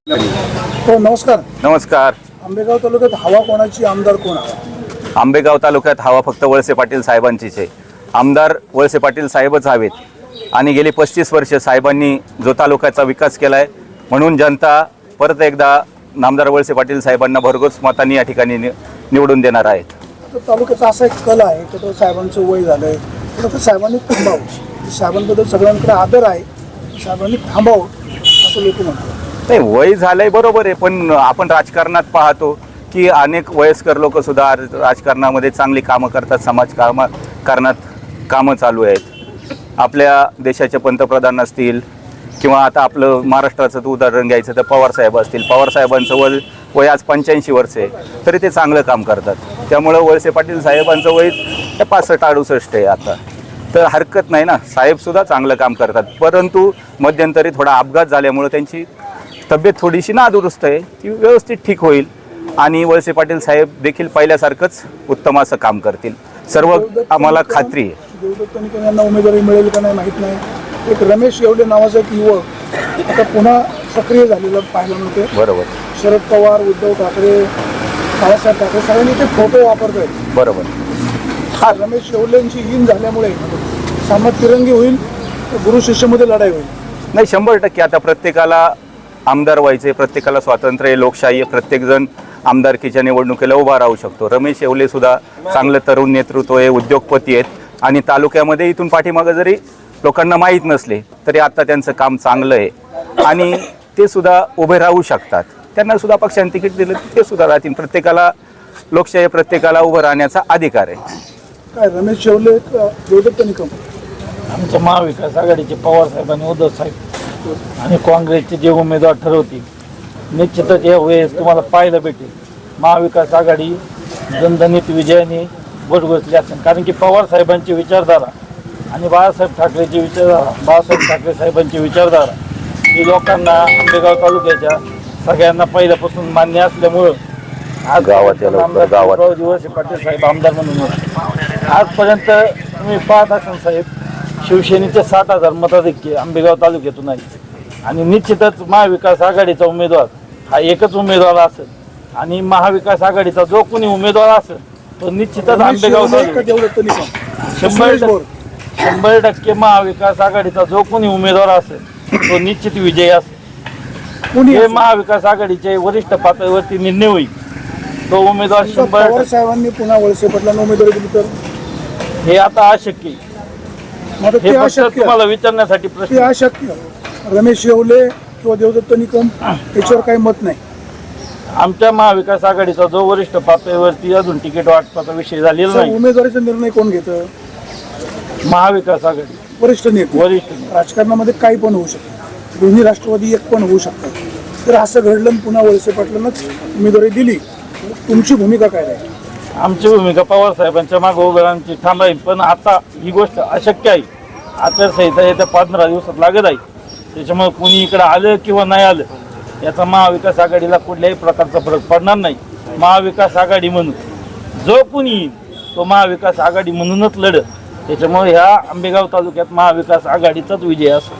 हो नमस्कार. नमस्कार. आंबेगाव तालुक्यात हवा कोणाची, आमदार कोण हवा? आंबेगाव तालुक्यात हवा फक्त वळसे पाटील साहेबांचीच आहे. आमदार वळसे पाटील साहेबच हवेत आणि गेली 35 वर्ष साहेबांनी जो तालुक्याचा विकास केला आहे म्हणून जनता परत एकदा नामदार वळसे पाटील साहेबांना भरघोस मतांनी या ठिकाणी निवडून देणार आहेत. आता तालुक्याचा असा एक कल आहे की तो साहेबांचं वय झालं आहे, तर साहेबांनी थांबावं. साहेबांबद्दल सगळ्यांकडे आदर आहे, साहेबांनी थांबावं असं लोक म्हणतात. नाही, वय झालंय बरोबर आहे, पण आपण राजकारणात पाहतो की अनेक वयस्कर लोक सुद्धा राजकारणामध्ये चांगली कामं करतात, कारणात कामं चालू आहेत. आपल्या देशाचे पंतप्रधान असतील किंवा आता आपलं महाराष्ट्राचं उदाहरण घ्यायचं तर पवारसाहेब असतील. पवारसाहेबांचं वय आज 85 वर्ष आहे, तरी ते चांगलं काम करतात. त्यामुळं वळसे पाटील साहेबांचं वय 65-68 आहे आता, तर हरकत नाही ना. साहेबसुद्धा चांगलं काम करतात, परंतु मध्यंतरी थोडा अपघात झाल्यामुळं त्यांची तब्येत थोडीशी नादुरुस्त आहे, ती व्यवस्थित ठीक होईल आणि वळसे पाटील साहेब देखील पहिल्यासारखंच उत्तम असं काम करतील, सर्व आम्हाला खात्री आहे. देवदत्त निकम यांना उमेदवारी मिळेल का नाही माहीत नाही. एक रमेश येवले नावाचा एक युवक आता पुन्हा सक्रिय झालेला पाहायला मिळते. बरोबर. शरद पवार, उद्धव ठाकरे, बाळासाहेब ठाकरे सगळ्यांनी ते फोटो वापरत आहेत. बरोबर. हा रमेश येवलेंची इन झाल्यामुळे सामना तिरंगी होईल, गुरु शिष्यामध्ये लढाई होईल. नाही, 100% आता प्रत्येकाला आमदार व्हायचे, प्रत्येकाला स्वातंत्र्य आहे, लोकशाही आहे, प्रत्येकजण आमदारकीच्या निवडणुकीला उभा राहू शकतो. रमेश येवले सुद्धा चांगलं तरुण नेतृत्व आहे, उद्योगपती आहेत आणि तालुक्यामध्ये इथून पाठीमागं जरी लोकांना माहीत नसले तरी आता त्यांचं काम चांगलं आहे आणि ते सुद्धा उभे राहू शकतात. त्यांना सुद्धा पक्षाने तिकीट दिलं ते सुद्धा राहतील. प्रत्येकाला लोकशाही, प्रत्येकाला उभं राहण्याचा अधिकार आहे. काय रमेश येवले, देवदत्त निकम? आमच्या महाविकास आघाडीचे पवार साहेब आणि उद्धव साहेब आणि काँग्रेसचे जे उमेदवार ठरवतील निश्चितच या वेळेस तुम्हाला पाहायला भेटेल महाविकास आघाडी दणदणीत विजयाने भरघोसली असेल. कारण की पवार साहेबांची विचारधारा आणि बाळासाहेब ठाकरेची विचारधारा, बाळासाहेब ठाकरे साहेबांची विचारधारा ही लोकांना आंबेगाव तालुक्याच्या सगळ्यांना पहिल्यापासून मान्य असल्यामुळं आज गावात वळसे पाटील साहेब आमदार म्हणून होते. आजपर्यंत तुम्ही पाहत असाल साहेब, शिवसेनेचे 60,000 मताधिक्य आंबेगाव तालुक्यातून आहे आणि निश्चितच महाविकास आघाडीचा उमेदवार हा एकच उमेदवार असेल आणि महाविकास आघाडीचा जो कोणी उमेदवार असेल तो निश्चितच आंबेगाव 100% महाविकास आघाडीचा जो कोणी उमेदवार असेल तो निश्चित विजयी असेल. हे महाविकास आघाडीचे वरिष्ठ पातळीवरती निर्णय होईल. तो उमेदवार 100% साहेबांनी पुन्हा वळसे पाटलांना उमेदवारी दिली तर हे आता अशक्य आहे. हे फक्त तुम्हाला विचारण्यासाठी प्रश्न. अशक्य. रमेश येवले किंवा देवदत्त निकम याच्यावर काही मत नाही. आमच्या महाविकास आघाडीचा जो वरिष्ठ पातळीवरती अजून तिकीट वाटपाचा विषय झालेला नाही. उमेदवारीचा निर्णय कोण घेतं? महाविकास आघाडी वरिष्ठ नेते. राजकारणामध्ये काही पण होऊ शकतं, दोन्ही राष्ट्रवादी एक पण होऊ शकतात. तर असं घडलं पुन्हा वळसे पाटलांनाच उमेदवारी दिली, तुमची भूमिका काय राहील? आमची भूमिका पवार साहेबांच्या मागे उभं राहण्याची ठाम राहील. पण आता ही गोष्ट अशक्य आहे. आचारसंहिता येत्या 15 दिवसात लागत आहे. त्याच्यामुळे कोणी इकडे आलं किंवा नाही आलं याचा महाविकास आघाडीला कुठल्याही प्रकारचा फरक पडणार नाही. महाविकास आघाडी म्हणून जो कोणी येईल तो महाविकास आघाडी म्हणूनच लढत. त्याच्यामुळे ह्या आंबेगाव तालुक्यात महाविकास आघाडीचाच विजय असतो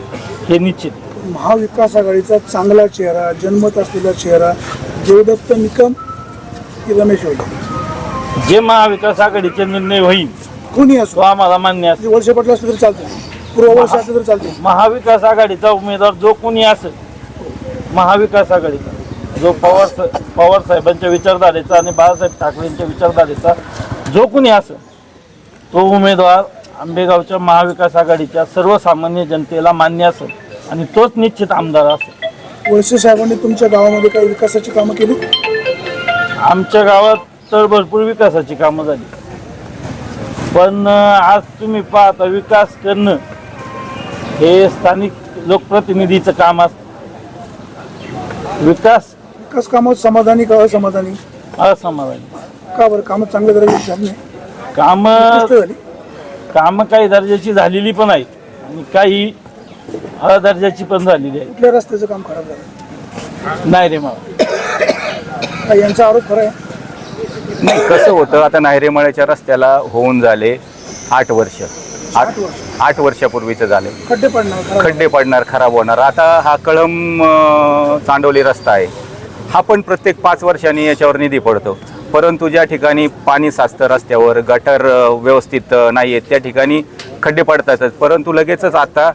हे निश्चित. महाविकास आघाडीचा चांगला चेहरा, जन्मत असलेला चेहरा देवदत्त निकम की रमेश येवले? जे महाविकास आघाडीचे निर्णय होईल कोणी असो आम्हाला मान्य असेल. वळसे पाटील असलं तरी चालतं, पूर्ववर्ष असलं तरी चालते. महाविकास आघाडीचा उमेदवार जो कोणी असेल, महाविकास आघाडीचा जो पवार साहेबांच्या विचारधारेचा आणि बाळासाहेब ठाकरेंच्या विचारधारेचा जो कोणी असेल तो उमेदवार आंबेगावच्या महाविकास आघाडीच्या सर्वसामान्य जनतेला मान्य असेल आणि तोच निश्चित आमदार असेल. वळसे साहेबांनी तुमच्या गावामध्ये काही विकासाची कामं केली? आमच्या गावात तर भरपूर विकासाची कामं झाली, पण आज तुम्ही पाहता विकास करणं हे स्थानिक लोकप्रतिनिधीचं काम असतं. विकास कामात समाधानी का असमाधानी? असमाधानी. का बरं? कामं चांगल्या दर्जाची झाली नाही? कामं काही दर्जाची झालेली पण आहेत आणि काही दर्जाची पण झालेली आहे. कुठल्या रस्त्याचं काम खराब झालं? नाही रे मला यांचा आरोप खरा आहे. नाही, कसं होतं आता नायरेमाळ्याच्या रस्त्याला होऊन झाले 8 वर्ष. 8 वर्षापूर्वीचं झालं. खड्डे पडणार खराब खड्डे पडणार, खराब होणार. आता हा कळंब चांडोली रस्ता आहे, हा पण प्रत्येक 5 वर्षांनी याच्यावर निधी पडतो. परंतु ज्या ठिकाणी पाणी साचतं रस्त्यावर, गटर व्यवस्थित नाही आहेत, त्या ठिकाणी खड्डे पडतातच. परंतु लगेचच आता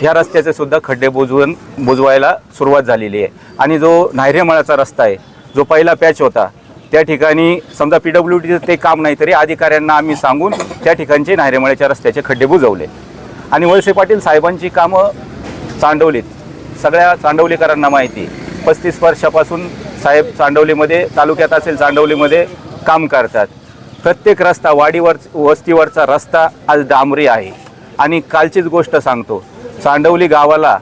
ह्या रस्त्याचे सुद्धा खड्डे बुजवायला सुरुवात झालेली आहे. आणि जो न्हायरेमाळाचा रस्ता आहे, जो पहिला पॅच होता, त्या ठिकाणी समजा PWDचं ते काम नाही तरी अधिकाऱ्यांना आम्ही सांगून त्या ठिकाणचे न्हायरेमाळ्याच्या रस्त्याचे खड्डे बुजवले. आणि वळसे पाटील साहेबांची कामं चांडवलीत सगळ्या चांडवलीकरांना माहिती. 35 वर्षापासून साहेब चांडवलीमध्ये, तालुक्यात असेल चांडवलीमध्ये काम करतात. प्रत्येक रस्ता, वाडीवर वस्तीवरचा रस्ता आज डांबरी आहे. आणि कालचीच गोष्ट सांगतो, चांडवली गावाला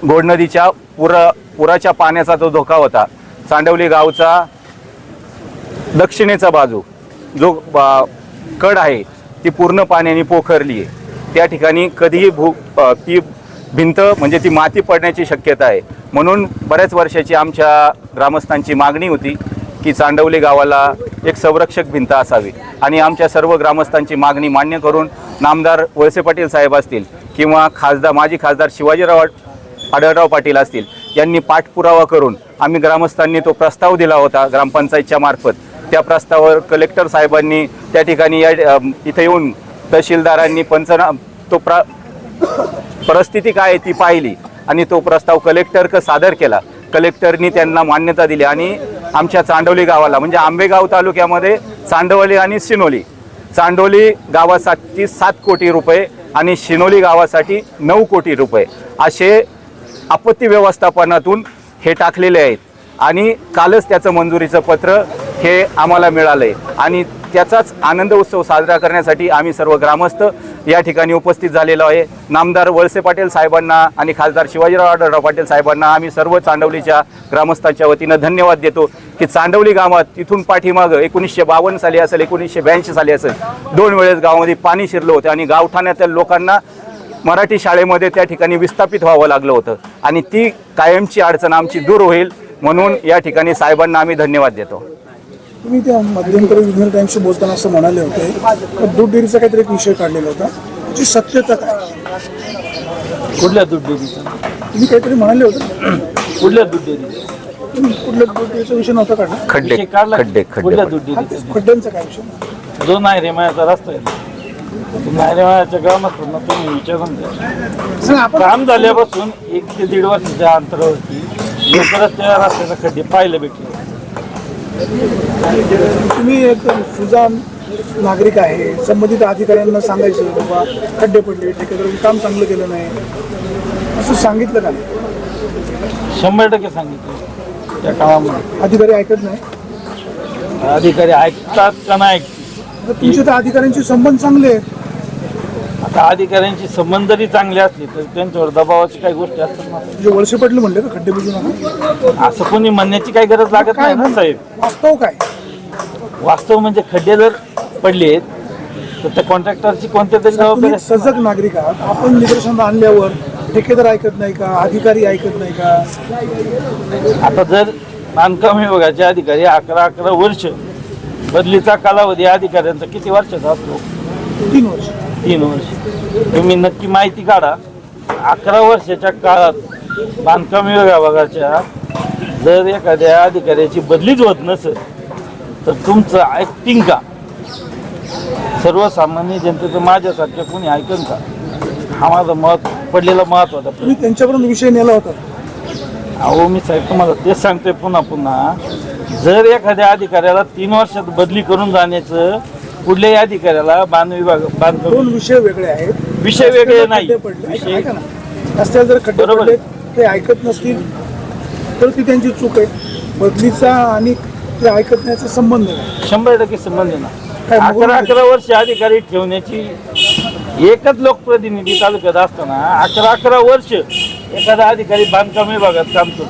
घोड नदीच्या पुराच्या पाण्याचा जो धोका होता, चांडवली गावचा दक्षिणेचा बाजू जो कड आहे ती पूर्ण पाण्याने पोखरली आहे. त्या ठिकाणी कधीही ती भिंत म्हणजे ती माती पडण्याची शक्यता आहे. म्हणून बऱ्याच वर्षाची आमच्या ग्रामस्थांची मागणी होती की चांडवली गावाला एक संरक्षक भिंत असावी. आणि आमच्या सर्व ग्रामस्थांची मागणी मान्य करून नामदार वळसे पाटील साहेब असतील किंवा माजी खासदार शिवाजीराव आढळराव पाटील असतील, यांनी पाठपुरावा करून आम्ही ग्रामस्थांनी तो प्रस्ताव दिला होता ग्रामपंचायतच्या मार्फत. त्या प्रस्तावावर कलेक्टर साहेबांनी त्या ठिकाणी इथे येऊन तहसीलदारांनी परिस्थिती काय आहे ती पाहिली आणि तो प्रस्ताव कलेक्टरकडे सादर केला. कलेक्टरनी त्यांना मान्यता दिली आणि आमच्या चांडवली गावाला म्हणजे आंबेगाव तालुक्यामध्ये चांडवली आणि शिनोली, चांडवली गावासाठी 7 कोटी रुपये आणि शिनोली गावासाठी 9 कोटी रुपये असे आपत्ती व्यवस्थापनातून हे टाकलेले आहेत. आणि कालच त्याचं मंजुरीचं पत्र हे आम्हाला मिळालं आहे. आणि त्याचाच आनंद उत्सव साजरा करण्यासाठी आम्ही सर्व ग्रामस्थ या ठिकाणी उपस्थित झालेलो आहे. नामदार वळसे पाटील साहेबांना आणि खासदार शिवाजीराव आढळराव पाटील साहेबांना आम्ही सर्व चांडवलीच्या ग्रामस्थांच्या वतीनं धन्यवाद देतो की चांडवली गावात तिथून पाठीमागं 1952 साली असेल, 1982 साली असेल, 2 वेळेस गावामध्ये पाणी शिरलं होतं आणि गावठाण्यातील लोकांना मराठी शाळेमध्ये त्या ठिकाणी विस्थापित व्हावं लागलं होतं. आणि ती कायमची अडचण आमची दूर होईल म्हणून या ठिकाणी साहेबांना आम्ही धन्यवाद देतो. तुम्ही त्या मध्यंतरी विघ्न टाइम्सशी बोलताना असं म्हणाले होते की दूध डेअरीचा काहीतरी एक विषय काढलेला होता, त्याची सत्यता काय? कुठल्या दूध डेअरीचा? तुम्ही काहीतरी म्हणाले होते. कुठल्या दूध डेअरीचा? तुम्ही कुठल्या दूध डेअरीचा विषय नव्हता काढला? खड्डे विषय काढला? खड्डे कुठल्या खड्डे दूध डेअरीचा? खड्ड्यांचा काय विषय? जो न्हायरेमाळ्याचा रस्ता आहे, न्हायरेमाळ्याच्या ग्रामस्थांना तुम्ही विचारून द्या. सांगा आपण. काम झाल्यापासून 1 ते 1.5 वर्षाच्या अंतरावरती लवकरच त्या रस्त्याचा खड्डे पाहायला भेटले. तुम्ही एक सुजाण नागरिक आहे, संबंधित अधिकाऱ्यांना सांगायचं बाबा खड्डे पडले, ठेकेदारांनी काम चांगलं केलं नाही असं सांगितलं का नाही? 100% सांगितलं. त्या कामामध्ये अधिकारी ऐकत नाही. अधिकारी ऐकतात का नाही ऐकतात? आता तुमचे तर अधिकाऱ्यांचे संबंध चांगले आहेत. आता अधिकाऱ्यांचे संबंध जरी चांगले असले तर त्यांच्यावर दबावाची काही गोष्टी असतात ना. म्हणजे वळसे पडले म्हणले का खड्डे बुजू नका? असं कोणी म्हणण्याची काही गरज लागत नाही ना साहेब. वास्तव काय? वास्तव म्हणजे खड्डे जर पडले तर त्या कॉन्ट्रॅक्टरची कोणत्या तरी तुम्ही जबाबदारी एक असते. सजग नागरिक आहात. आपण निदर्शन आणल्यावर ठेकेदार ऐकत नाही का? अधिकारी ऐकत नाही का? आता जर बांधकाम विभागाचे अधिकारी 11 वर्ष, बदलीचा कालावधी अधिकाऱ्यांचा किती वर्षाचा असतो? 3 वर्ष. 3 वर्ष. तुम्ही नक्की माहिती काढा. 11 वर्षाच्या काळात बांधकाम विभागाच्या जर एखाद्या अधिकाऱ्याची बदलीच होत नसेल तर तुमचं ऐकतील का? सर्वसामान्य जनतेचं माझ्यासारख्या कोणी ऐकन का? हा माझं मत पडलेला महत्वाचा. तुम्ही त्यांच्यापर्यंत विषय नेला होता. अहो मी साहेब तुम्हाला तेच सांगतोय पुन्हा जर एखाद्या अधिकाऱ्याला 3 वर्षात बदली करून जाण्याचं, कुठल्याही अधिकाऱ्याला बांधकाम 2 विषय वेगळे आहेत. विषय वेगळे नाही. खड्डे पडले. ऐका ना, रस्त्याला जर खड्डे बरोबर. पडले ते ऐकत नसतील तर ती त्यांची चूक आहे. बदलीचा आणि ते ऐकत नाहीचा संबंध नाही. 100% संबंध आहे ना. काय मग- 11 वर्ष अधिकारी ठेवण्याची एकच लोकप्रतिनिधी तालुक्यात असताना 11 वर्ष एखादा अधिकारी बांधकाम विभागात काम करतो.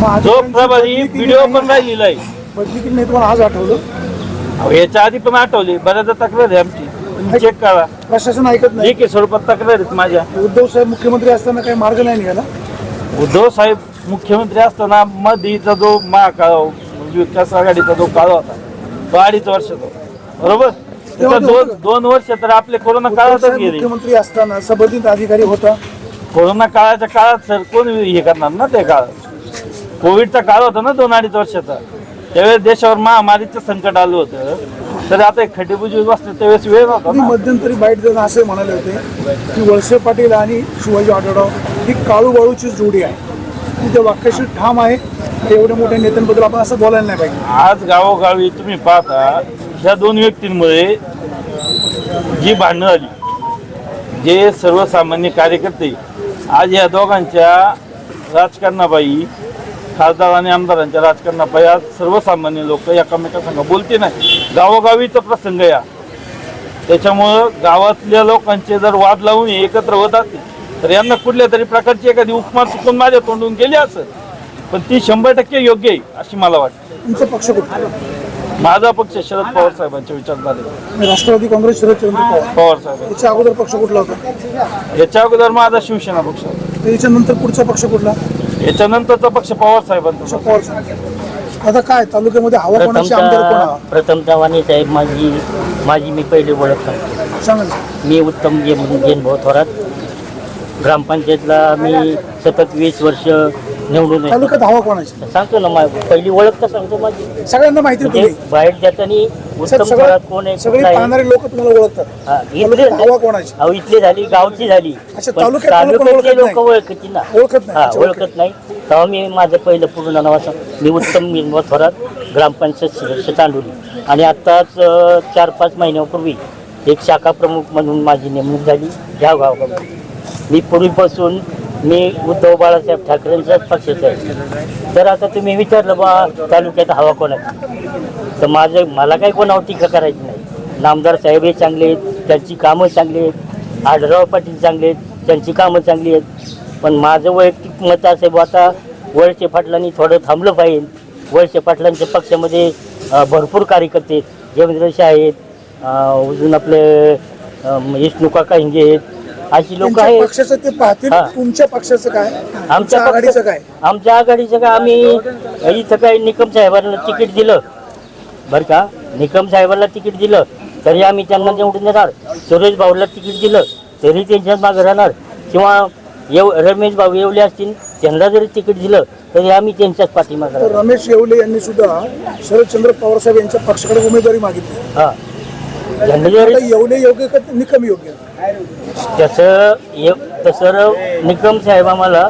मग जो अधिकाऱ्यांची प्रभारी बदली केली व्हिडिओ नाही. पण राहिलेला आहे. बदली केली नाही तुम्हाला आज आठवलं? अहो, याच्या आधी पण आठवली, बऱ्याचदा तक्रार आहे आमची, तुम्ही चेक करा. प्रशासन ऐकत नाही. लेखी स्वरूपात तक्रार आहेत माझ्या. उद्धव साहेब मुख्यमंत्री असताना काही मार्ग नाही निघाला. उद्धव साहेब मुख्यमंत्री असताना मध्येचा जो महाकाळ विकास आघाडीचा जो काळ होता तो 2.5 वर्षाचा, बरोबर, तेव्हा ते होतं का? दोन वर्ष तर आपले कोरोना काळातच साहेब गेले. मुख्यमंत्री असताना संबंधित अधिकारी होता. कोरोना काळाच्या काळात सर कोण हे करणार ना ते काळ. कोविडचा काळ होता ना 2-2.5 वर्षाचा. त्यावेळेस देशावर महामारीचं संकट आलं होतं. तर आता एक खड्डेबुजी बसले त्यावेळेस वेळ नव्हता तुम्ही ना. मध्यंतरी बाईट देताना असे म्हणाले होते की वळसे पाटील आणि शिवाजी आढळराव ही काळू बाळूची जोडी आहे. ती त्या वाक्याशी ठाम आहे. एवढ्या मोठ्या नेत्यांबद्दल आपण असं बोलायला नाही पाहिजे. आज गावोगावी तुम्ही पाहता ह्या दोन व्यक्तींमुळे जी भांडणं आली, जे सर्वसामान्य कार्यकर्ते आज या दोघांच्या राजकारणाबाई, खासदार आणि आमदारांच्या राजकारणाबाई आज सर्वसामान्य लोक एकामेकांसंग बोलते नाही. गावोगावीचा प्रसंग या त्याच्यामुळं गावातल्या लोकांचे जर वाद लावून एकत्र होत असतील तर यांना कुठल्या तरी प्रकारची एखादी उपमा चुकून माझ्या तोंडून गेली असेल, पण ती 100% योग्य आहे अशी मला वाटतं. तुमचा पक्ष कुठला? माझा पक्ष शरद पवार साहेबांच्या विचारधारे. राष्ट्रवादी काँग्रेस शरदचंद्र पवार. पवार साहेब याच्या अगोदर पक्ष कुठला होता? याच्या अगोदर माझा शिवसेना पक्ष होता. याच्यानंतर पुढचा पक्ष कुठला? याच्यानंतरचा पक्ष पवार साहेबांचा. पवार साहेब. आता काय तालुक्यामध्ये हवा कोणाची, आमदार कोणा? प्रथमतः वाणी साहेब माझी मी पहिली ओळख करतो. सांगा ना. मी उत्तम जैनभाऊ थोरात. ग्रामपंचायतला मी सतत 20 वर्ष निवडून आहे. तालुक्यात हवा कोणाची? सांगतो ना, पहिली ओळख तर सांगतो माझी. सगळ्यांना माहिती आहे म्हणजे तुम्ही. बाहेर जाताना उत्तम थोरात कोण आहे, सगळी कुठला आहे. पाहणारे लोक तुम्हाला ओळखतात. हा, तालुक्यात हवा कोणाची? अहो, इथली झाली, गावची झाली. अच्छा, पण तालुक्यात कोण तालुक्यातले ओळखत लोक नाही? ओळखती ना. ओळखत नाही. हा, अच्छा, ओळखत नाही. तेव्हा मी माझं पहिलं पूर्ण नाव असं, मी उत्तम जैनभाऊ थोरात, ग्रामपंचायत सदस्य तांडुली. आणि आत्ताच 4-5 महिन्यापूर्वी एक शाखा प्रमुख म्हणून माझी नेमणूक झाली ह्या गावामध्ये. मी पूर्वीपासून उद्धव बाळासाहेब ठाकरेंचाच पक्षाचा आहे. तर आता तुम्ही विचारलं बा तालुक्यात हवा कोणाची, तर मला काही कोणावर टीका करायची नाही. नामदार साहेब हे चांगले आहेत, त्यांची कामं चांगली आहेत. आढळराव पाटील चांगले आहेत, त्यांची कामं चांगली आहेत. पण माझं वैयक्तिक मत असे बा, आता वळसे पाटलांनी थोडं थांबलं पाहिजे. वळसे पाटलांच्या पक्षामध्ये भरपूर कार्यकर्ते आहेत. जयेंद्र आहेत, अजून आपले विष्णू काका हिंगे आहेत, अशी लोक त्यांच्या आहेत. पक्षाचं ते पाहतील. हा. तुमच्या पक्षाचं काय? आमच्या आमच्या आघाडीचं काय? आमच्या आघाडीचं काय, आम्ही इथं काय निकम साहेबांना तिकीट दिलं बरं का, निकम साहेबांना तिकीट दिलं तरी आम्ही त्यांना निवडून देणार. सुरेश भाऊला तिकीट दिलं तरी त्यांच्याच मागे राहणार. किंवा रमेश भाऊ येवले असतील, त्यांना जरी तिकीट दिलं तरी आम्ही त्यांच्याच पाठीमागे तर राहणार. रमेश येवले यांनी सुद्धा शरदचंद्र पवार साहेब यांच्या पक्षाकडे उमेदवारी मागितली. हा, त्यांना जरी आता येवले योग्य का निकम योग्य? तसं निकम साहेब आम्हाला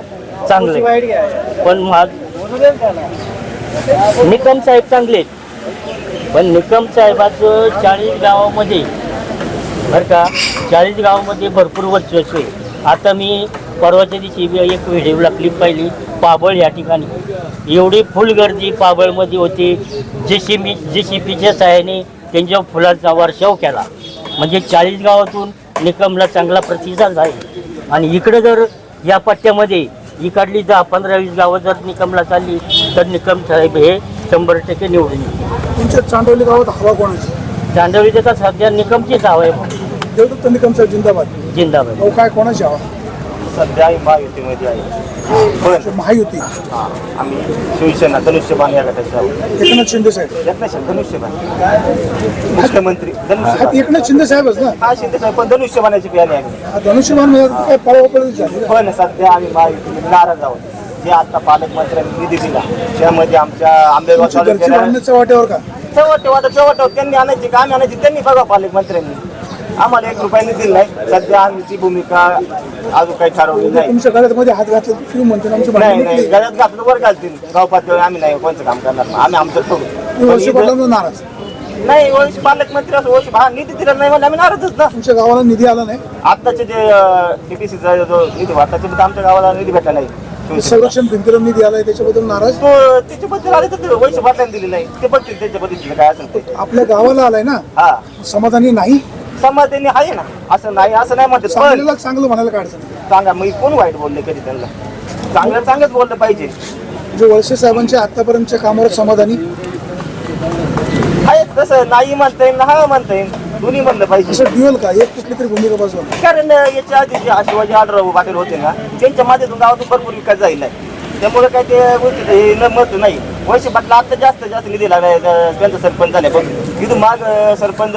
चांगले, पण निकम साहेब चांगले, पण निकम साहेबाचं 40 गावामध्ये बरं का, 40 गावामध्ये भरपूर वर्चस्व आहे. आता मी परवाच्या दिवशी एक व्हिडिओला क्लिप पाहिली, पाबळ या ठिकाणी एवढी फुल गर्दी पाबळमध्ये होती. JCBच्या सहाय्याने त्यांच्या फुलांचा वर्षाव केला. म्हणजे 40 गावातून निकमला चांगला प्रतिसाद आहे. आणि इकडे जर या पट्ट्यामध्ये इकडली 10-15-20 गावं जर निकमला चालली तर निकम साहेब हे 100% निवडून येतील. तुमच्या चांडवली गावात हवा कोणाची? चांदवलीचं तर सध्या निकमचीच हवं आहे. देवदत्त निकम साहेब जिंदाबाद. जिंदाबाद. अहो, काय कोणाची हवा? सध्या महायुतीमध्ये आहे. महायुती. आम्ही शिवसेना धनुष्यबाण या गटाचे आहोत. एकनाथ शिंदे साहेब. धनुष्यबाण मुख्यमंत्री हा, एकनाथ शिंदे साहेबच ना? हा शिंदे साहेब, पण धनुष्यबाणाची बियाणे आहे. हा, धनुष्यबाण म्हणजे आता काय पळवापळी झाली का? पण सध्या आम्ही महायुतीमध्ये नाराज आहोत. जे आता पालकमंत्र्यांनी निधी दिला त्यामध्ये आमच्या आंबेगाव तुमची घरची तालुक्याला भांडण्याच्या वाट्यावर का? चवट त्यांनी आणायची का आम्ही आणायची त्यांनी बघा. पालकमंत्र्यांनी आम्हाला 1 रुपया दिला नाही. सध्या आम्ही ती भूमिका अजून काही ठरवली नाही. तुमच्या घरामध्ये हात घातले तुम्ही म्हणते आमची नाही भांडण नाही, मिटली. गळ्यात घातलं वर घालतील गाव पातळीवर. आम्ही नाही कोणचं काम करणार नाही. आम्ही आमचं तुम्ही करू. वळसे पाटलांना नाराज. नाही वळसे पालकमंत्री असं वळसे निधी दिला नाही म्हणजे आम्ही नाराजच ना. तुमच्या गावाला निधी आला नाही. आत्ताचे जे TBCचा जो निधी होता त्याच्यामध्ये आमच्या गावाला निधी भेटला नाही. संरक्षण भिंतीला निधी आलाय त्याच्याबद्दल नाराज. तो त्याच्याबद्दल आले तर वळसे पाटलांनी दिली नाही. ते बघतील त्याच्याबद्दल काय असेल ते. आपल्या गावाला आलाय ना, हा, समाधानी नाही. समाधानी आहे ना. असं नाही म्हणते. पण चांगल्याला चांगलं म्हणायला काय अडचण नाही. सांगा मग कोण वाईट बोलले कधी त्यांना? चांगलंच बोललं पाहिजे. म्हणजे वळसे साहेबांच्या आतापर्यंतच्या कामावर समाधानी आहे. तसं नाही म्हणता येईल, हा म्हणता येईल, दोन्ही म्हणलं पाहिजे. असं ड्युअल का, एक कुठली तरी भूमिका बसवा. कारण याच्या आधी जे शिवाजी आढळराव पाटील होते ना, त्यांच्या माध्यमातून गावातून भरपूर विकास झालेला आहे. त्यामुळे काय ते गोष्टी मत नाही. वळसे पाटला आता जास्त निधी लागलाय त्यांचा सरपंच झाल्यापासून. इथून माग सरपंच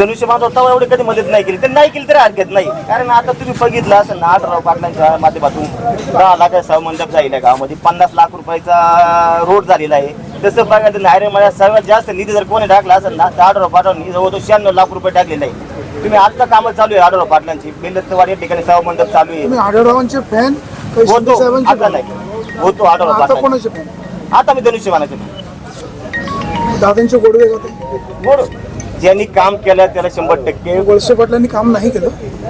धनुष्यबाण होता एवढी कधी मदत नाही केली, तर नाही केली तरी हरकत नाही. कारण आता तुम्ही बघितलं असं ना, आढळराव पाटलांच्या माध्यमातून 10 लाखाचा मंडप झालेला आहे गावामध्ये, 50 लाख रुपयाचा रोड झालेला आहे. तसं बघायचं नायरे मला सर्वात जास्त निधी जर कोणी टाकला असेल ना, तर आढळराव पाटलांनी जवळजवळ 96 लाख रुपये टाकलेले आहे. तुम्ही आता कामं चालू आहे आढळराव पाटलांची, बेलदत्तवाड या ठिकाणी सभा मंडप चालू आहे. तुम्ही आढळरावांचे फॅन होतो आता नाही, होतो आढळराव आता पाटलांचे. कोणाचे फॅन? आता मी धनुष्यबाणाचे दादांचे गोडवे होते. बोल, ज्यांनी काम केलं त्याला 100% वळसे पाटलांनी काम नाही केलं.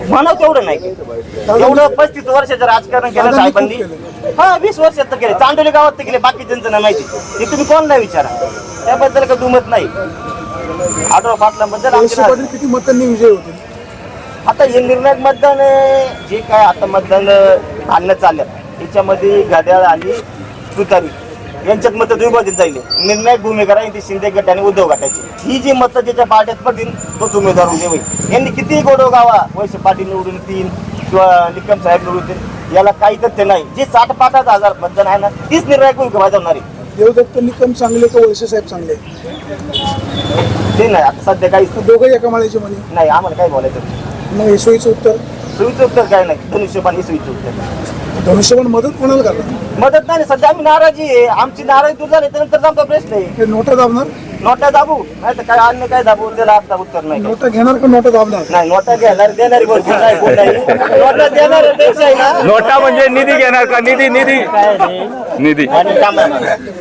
म्हणावं तेवढं नाही केलं. एवढं 35 वर्षाचं राजकारण केलं दादांनी साहेबांनी. खूप केलं. हा 20 वर्षात तर केले, चांडोली गावात तर केले, बाकीच्यांचं नाही माहिती. ते तुम्ही कोणाला विचारा, त्याबद्दल काही दुमत नाही. आढळराव पाटलांबद्दल वळसे आमची पाटील किती मतांनी विजय होते? आता हे निर्णायक मतदान जे काय आता मतदान आणणं चाललं त्याच्यामध्ये घड्याळ आणि तुतारी यांच्यात मतं विभाजित जाईल. निर्णायक भूमिका राहील ती शिंदे गट आणि उद्धव गटाची. ही जी मतं ज्याच्या पार्ट्यात पडतील तोच उमेदवार उदय होईल. यांनी किती गोडो गावा वळसे पाटील निवडून येतील किंवा निकम साहेब निवडून येतील, याला काही तथ्य नाही. जे 60-65 मतदान आहे ना, तीच निर्णायक भूमिका बजावणार आहे. देवदत्त निकम चांगले का वळसे साहेब चांगले? ते नाही आता सध्या काहीच दोघंही एका माळ्याचे म्हणे. नाही, आम्हाला काय बोलायचं. मग सोयीचं उत्तर सुईचं उत्तर काय नाही, धनुष्यबाण ही सुईचं उत्तर. धनुष्यबाण मदत कोणाला करणार? मदत नाही, सध्या आम्ही नाराजी आहे. आमची नाराजी दूर झाली त्यानंतर आमचा प्रश्न आहे. हे नोटा दाबणार? नोटा दाबू नाही तर काय अन्य काय दाबू, त्याला आता उत्तर नाही. नोटा घेणार का नोटा दाबणार? नाही, नोटा घेणार देणारी भरपूर नाही, कोण नाही. नोटा देणार पेक्षा आहे ना, नोटा म्हणजे निधी घेणार का? निधी निधी काय रे निधी आणि थांबा,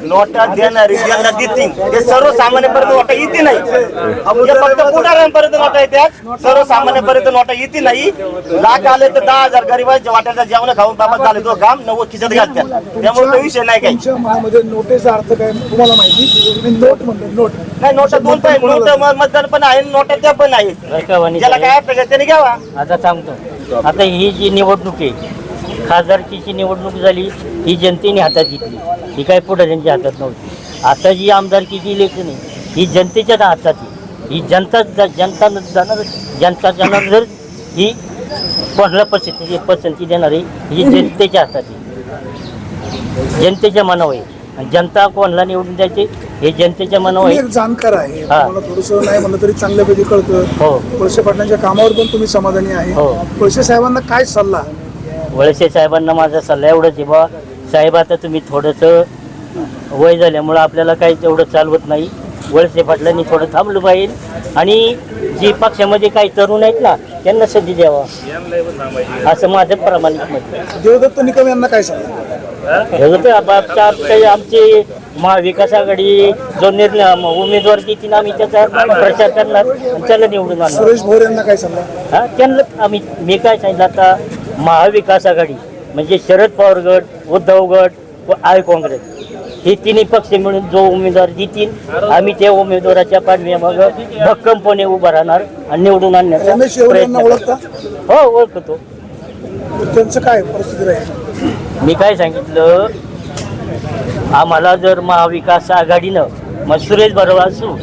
नोटा देणारी ज्यांना देतील ते सर्वसामान्यपर्यंत नोटा येते नाही. म्हणजे फक्त पुढाऱ्यांपर्यंत नोटा येतात, सर्वसामान्यपर्यंत नोटा येते नाही. लाख आले तर 10,000 गरीबांच्या वाट्याचा जेवण खाऊन बाबा झाले तो काम 90 खिशात घालतात. त्यामुळे तो विषय नाही काही. तुमच्या मनामध्ये नोटेचा अर्थ काय तुम्हाला माहिती? मी नोट म्हणतो, नोट. नाही, नोटा दोन पण नोट मतदान पण आहे, नोटा त्या पण आहेत. रकावानी ज्याला काय अर्थ त्याने घ्यावा. आता सांगतो, आता ही जी निवडणूक आहे, खासदारकीची निवडणूक झाली, ही जनतेने हातात घेतली. ही काय पुढाऱ्यांच्या हातात नव्हती. आता जी आमदारकीची इलेक्शन आहे, ही जनतेच्या हातात आहे. ही जनता जाणार जर ही कोणाला पसंती देणार आहे, ही जनतेच्या हातात आहे, जनतेच्या मनावर आहे. आणि जनता कोणाला निवडून द्यायचे हे जनतेच्या मनावर तुम्ही आहे. एक जाणकार आहे, हा. तुम्हाला थोडंसं नाही म्हणलं तरी चांगल्यापैकी कळतं. हो. वळसे पाटलांच्या कामावर पण तुम्ही समाधानी आहे. हो. वळसे साहेबांना काय सल्ला? वळसे साहेबांना माझा सल्ला एवढंच आहे बा, साहेब आता तुम्ही थोडंसं वय झाल्यामुळं आपल्याला काही तेवढं चालवत नाही. वळसे पाटलांनी थोडं थांबलं पाहिजे आणि जी पक्षामध्ये काही तरुण आहेत ना, त्यांना संधी द्यावा, असं माझं प्रामाणिक मत आहे. देवदत्त निकम यांना काय सल्ला? आमची महाविकास आघाडी जो उमेदवार देतील आम्ही त्याचा प्रचार करणार आणि त्याला निवडून आणणार. सुरेश भोर यांना काय सल्ला? हा, त्यांना मी काय सांगितलं आता, महाविकास आघाडी म्हणजे शरद पवार गट, उद्धव गट व आय काँग्रेस हे तिन्ही पक्ष मिळून जो उमेदवार देतील आम्ही त्या उमेदवाराच्या पाठीमागं भक्कमपणे उभा राहणार आणि निवडून आणण्याचा रमेश येवले यांना प्रयत्न ओळखता? करणार. हो, ओळखतो. त्यांचं काय परिस्थिती राहील? मी काय सांगितलं, आम्हाला जर महाविकास आघाडीनं मग सुरेश बरोबर असू,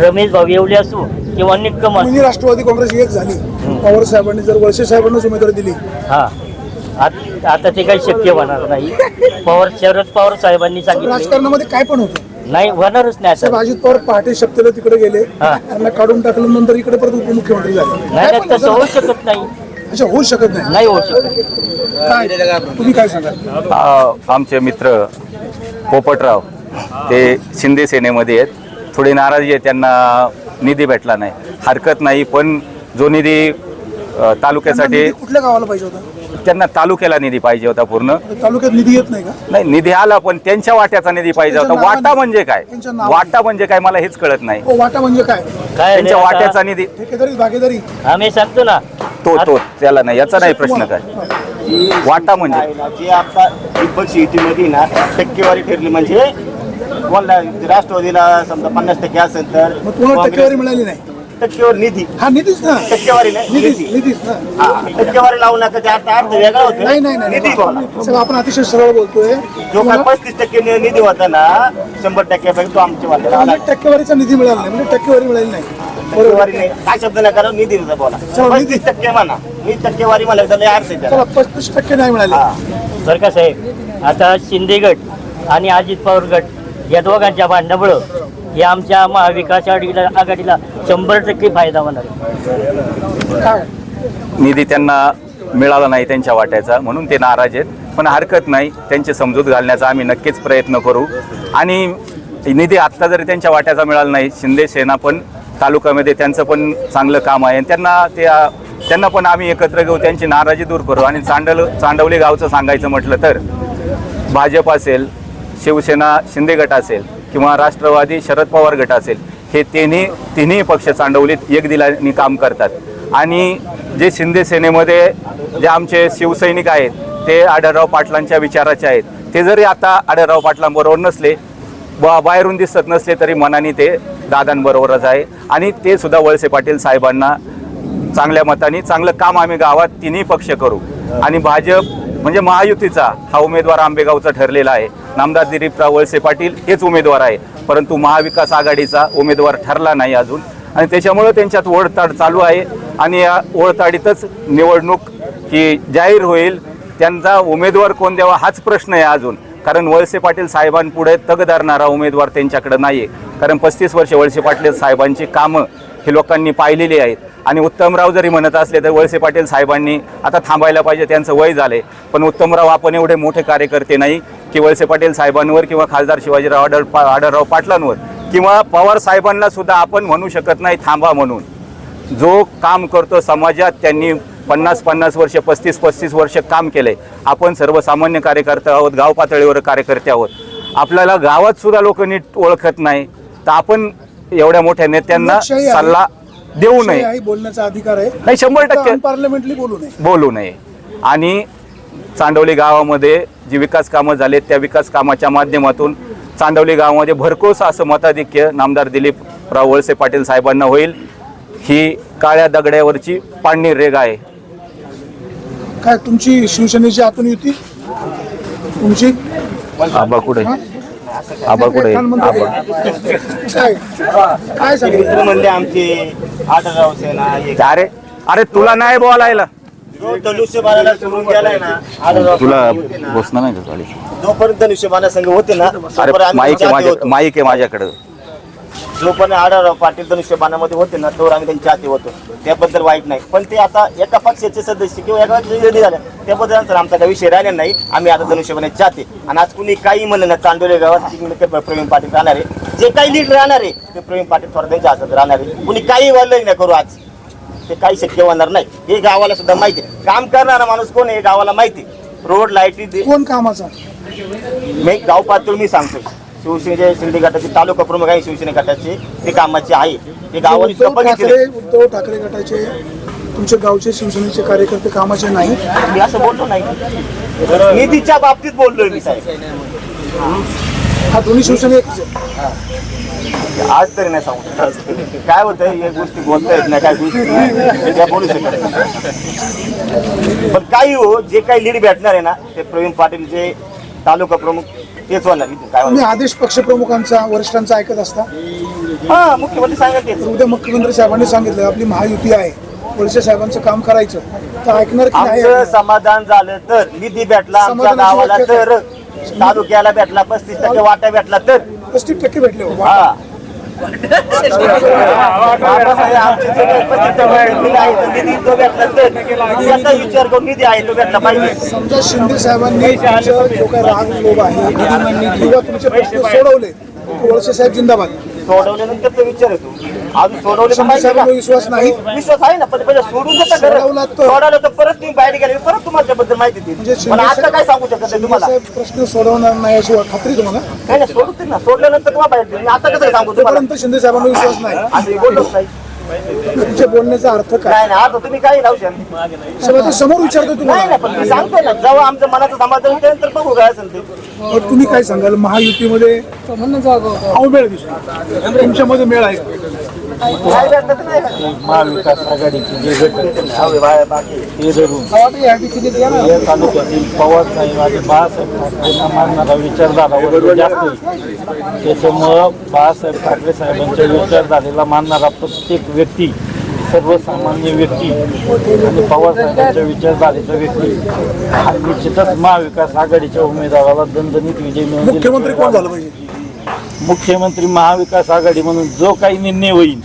रमेश भाऊ येवले असू किंवा निक्कम असू, दोन्ही राष्ट्रवादी काँग्रेस एक झाली, पवार साहेबांनी जर वळसे साहेबांनाच उमेदवारी दिली, हा आता ते काही शक्य होणार नाही. शरद पवार साहेबांनी सांगितलं राजकारणामध्ये काय पण होतं. नाही, होणारच नाही साहेब असं. अजित पवार पहाटे शक्तीला तिकडे गेले, हा. त्यांना काढून टाकलं, नंतर इकडे परत उपमुख्यमंत्री झाले. नाही, काय पण तसं होऊ होतं. शकत नाही. अच्छा, होऊ शकत नाही. नाही होऊ शकत. काय तुम्ही काय सांगाल? आमचे मित्र पोपटराव ते शिंदे सेनेमध्ये आहेत. थोडी नाराजी आहे, त्यांना निधी भेटला नाही. हरकत नाही, पण जो निधी तालुक्यासाठी त्यांना निधी कुठल्या गावाला पाहिजे होता? त्यांना तालुक्याला निधी पाहिजे होता पूर्ण. तालुक्यात निधी येत नाही का? नाही, निधी आला पण त्यांच्या वाट्याचा निधी पाहिजे होता. त्यांच्या वाटा म्हणजे काय? त्यांच्या नावाने. वाटा म्हणजे काय मला हेच कळत नाही. हो, वाटा म्हणजे काय? काय त्यांच्या रे वाट्याचा आता, निधी ठेकेदारी, भागीदारी? आम्ही सांगतो ना, तो त्याला नाही, याचा नाही प्रश्न काय. वाटा म्हणजे जे आता दीपक शेतीमध्ये ना टक्केवारी ठरली म्हणजे कोणला राष्ट्रवादीला समजा 50% असेल तर मग तुम्हाला टक्केवारी मिळाली नाही? टक्केवारी निधी, हा, निधीच ना. टक्केवारी नाही निधी. निधीच ना. हा, टक्केवारी लावू नका, त्याचा अर्थ वेगळा होतो. नाही नाही नाही निधी बोला. साहेब, आपण अतिशय सरळ बोलतोय. जो काय 35% निधी होता ना 100% तो आमच्या वाट्याला आला. टक्केवारीचा निधी मिळाला नाही म्हणजे टक्केवारी मिळाली नाही. टक्केवारी नाही, काय शब्द नाही करा, निधी बोला. चला, निधी. 35% म्हणा, मी टक्केवारी मला अर्थ आहे त्याला. चला, 35% नाही मिळाले. हा. बरं का साहेब, आता शिंदे गट आणि अजित पवार गट या दोघांच्या भांडणामुळं हे आमच्या महाविकास आघाडीला 100% फायदा होणार आहे. काय निधी त्यांना मिळाला नाही त्यांच्या वाट्याचा, म्हणून ते नाराज आहेत. पण हरकत नाही, त्यांची समजूत घालण्याचा आम्ही नक्कीच प्रयत्न करू. आणि निधी आत्ता जरी त्यांच्या वाट्याचा मिळाला नाही, शिंदे सेना पण तालुक्यामध्ये त्यांचं पण चांगलं काम आहे. त्यांना पण आम्ही एकत्र घेऊ, त्यांची नाराजी दूर करू. आणि चांडवली गावचं सांगायचं म्हटलं तर भाजप असेल, शिवसेना शिंदे गट असेल किंवा राष्ट्रवादी शरद पवार गट असेल, हे तिन्ही पक्ष चांडवलीत एक दिलाने काम करतात. आणि जे शिंदे सेनेमध्ये जे आमचे शिवसैनिक आहेत ते आढळराव पाटलांच्या विचाराचे आहेत. ते जरी आता आढळराव पाटलांबरोबर नसले, बाहेरून दिसत नसले, तरी मनाने ते दादांबरोबरच आहे. आणि ते सुद्धा वळसे पाटील साहेबांना चांगल्या मताने चांगलं काम आम्ही गावात तिन्ही पक्ष करू. आणि भाजप म्हणजे महायुतीचा हा उमेदवार आंबेगावचा ठरलेला आहे. नामदार दिलीपराव वळसे पाटील हेच उमेदवार आहे, परंतु महाविकास आघाडीचा उमेदवार ठरला नाही अजून. आणि त्याच्यामुळं त्यांच्यात ओढताड चालू आहे. आणि या ओढताडीतच निवडणूक ही जाहीर होईल. त्यांचा उमेदवार कोण द्यावा हाच प्रश्न आहे अजून. कारण वळसे पाटील साहेबांपुढे तग धरणारा उमेदवार त्यांच्याकडे नाही आहे. कारण 35 वर्ष वळसे पाटील साहेबांची कामं हे लोकांनी पाहिलेली आहेत. आणि उत्तमराव जरी म्हणत असले तर वळसे पाटील साहेबांनी आता थांबायला पाहिजे, त्यांचं वय झाले. पण उत्तमराव आपण एवढे मोठे कार्यकर्ते नाही की वळसे पाटील साहेबांवर किंवा खासदार शिवाजीराव आढळराव पाटलांवर किंवा पवार साहेबांना सुद्धा आपण म्हणू शकत नाही थांबा म्हणून. जो काम करतो समाजात, त्यांनी 50-50 वर्ष 35-35 वर्ष काम केलंय. आपण सर्वसामान्य कार्यकर्ते आहोत, गाव पातळीवर कार्यकर्ते आहोत. आपल्याला गावात सुद्धा लोक नीट ओळखत नाही, तर आपण एवढ्या मोठ्या नेत्यांना लोकशाही आहे. सल्ला देऊ नये. लोकशाही बोलण्याचा अधिकार आहे, नाही 100% पार्लमेंटली बोलू नये. आणि चांडवली गावामध्ये जी विकास कामं झालेत त्या विकास कामाच्या माध्यमातून चांडवली गावामध्ये भरघोस असं मताधिक्य नामदार दिलीपराव वळसे पाटील साहेबांना होईल. ही काळ्या दगड्यावरची पाणी रेग आहे. काय तुमची शिवसेनेची आतून युती तुमची आबा कुठे काय काय सांगितलं मित्र म्हणले आमचे आढळराव सेना एक अरे तुला नाही बोलायला, जो धनुष्यबाणाला सोडून गेलाय ना आढळराव तुला पाटील होते ना, बसणं नाही का गाडी? जोपर्यंत धनुष्यबाणा संघ होते ना अरे तोपर्यंत आम्ही माईक आहे जाती होतो. माईक आहे माझ्याकडं. जोपर्यंत आढळराव पाटील धनुष्यबाणामध्ये होते ना तोवर आम्ही त्यांच्या हाती होतो. त्याबद्दल वाईट नाही. पण ते आता एका पक्षाचे सदस्य किंवा एका पक्षाचे झाले त्याबद्दल आमचा काही विषय राहिला नाही. आम्ही आता धनुष्यबाणाचे जाते. आणि आज कुणी काही म्हणलं ना, चांडोली गावात प्रवीण पाटील राहणार आहे, जे काही लीड राहणार आहे ते प्रवीण पाटील थोडं त्यांच्या हातात राहणार आहे. कुणी काही बोललं नाही करू आज, ते काही शक्य होणार नाही. हे गावाला सुद्धा माहिती आहे. काम करणारा माणूस कोण आहे हे गावाला माहिती. रोड लाईटी कोण कामाचा मी गाव पातळी मी सांगतो. शिवसेनेचे शिंदे गटाचे तालुका प्रमुख आहे, शिवसेने गटाचे ते कामाचे आहे. ते गावात उद्धव ठाकरे गटाचे तुमच्या गावचे शिवसेनेचे कार्यकर्ते कामाचे नाही. मी असं बोललो नाही, निधीच्या बाबतीत बोललोय मी साहेब. हा दोन्ही शिवसेने एकच आहे. आज तरी नाही सांगू काय होतं. या गोष्टी बोलता येत नाही, काय गोष्टी त्या बोलू शकत नाही. पण काही हो, जे काही लीड भेटणार आहे ना ते प्रवीण पाटीलचे तालुका प्रमुख तेच होणार. काय तुम्ही आदेश पक्षप्रमुखांचा वरिष्ठांचा ऐकत असता. हा मुख्यमंत्री सांगत तेच. उद्या मुख्यमंत्री साहेबांनी सांगितलं आपली महायुती आहे, वळसे साहेबांचं काम करायचं, तर ऐकणार की नाही? आमचं समाधान झालं तर, निधी भेटला आमच्या गावाला तर, तालुक्याला भेटला 35% वाटा भेटला तर 35% भेटले हो. हा आमचे जे काही 35% निधी आहे तो निधी तो भेटला तर याचा विचार करून निधी आहे तो भेटला पाहिजे. समजा शिंदे साहेबांनी तुमचं जो काही राग लोभ आहे किंवा तुमचे प्रश्न सोडवले, वळसे साहेब जिंदाबाद. सोडवल्यानंतर तो विचार येतो. अजून सोडवले तर शिंदे पाहिजे साहेबांना ना. विश्वास नाही. विश्वास आहे ना, पण पहिले सोडून देता सोडवला तर- सोडवलं तर परत तुम्ही बाहेर गेले परत तुम्हाला त्याबद्दल माहिती म्हणजे देईल. पण शिंदे आता काय सांगू शकत नाही शिंदे तुम्हाला. साहेब प्रश्न सोडवणार नाही अशी खात्री तुम्हाला? नाही नाही, सोडून देईल ना. सोडल्यानंतर तुम्हाला बाहेर देईल. मी आता कसं सांगू तुम्हाला. तोपर्यंत शिंदे साहेबांना विश्वास नाही. असं हे बोललोच नाही. तुमच्या बोलण्याचा अर्थ काय? नाही नाही, आता तुम्ही काही राहू शकता. साहेब, आता समोर विचारतो नाही तुम्हाला. नाही, पण मी सांगतोय ना, जेव्हा आमचं मनाचं समाधान होईल त्यानंतर बघू काय असेल ते. मग तुम्ही काय सांगाल? महायुतीमध्ये अवमेळ दिसतो, तुमच्यामध्ये मेळ आहे का? नाही भेटलं तर नाही भेटलं. महाविकास आघाडीचे जे गट आहेत, जाऊ बाहेर बाकी. ते धरून या तालुक्यातील पवारसाहेब आणि बाळासाहेब ठाकरेंना मानणारा विचारधारा वगैरे जास्त आहे. त्याच्यामुळं बाळासाहेब ठाकरे साहेबांच्या विचारधारेला मानणारा प्रत्येक व्यक्ती, सर्वसामान्य व्यक्ती आणि पवारसाहेबांच्या विचारधारेचा व्यक्ती हा निश्चितच महाविकास आघाडीच्या उमेदवाराला दणदणीत विजय मिळवून मुख्यमंत्री कोण झालं पाहिजे? मुख्यमंत्री महाविकास आघाडी म्हणून जो काही निर्णय होईल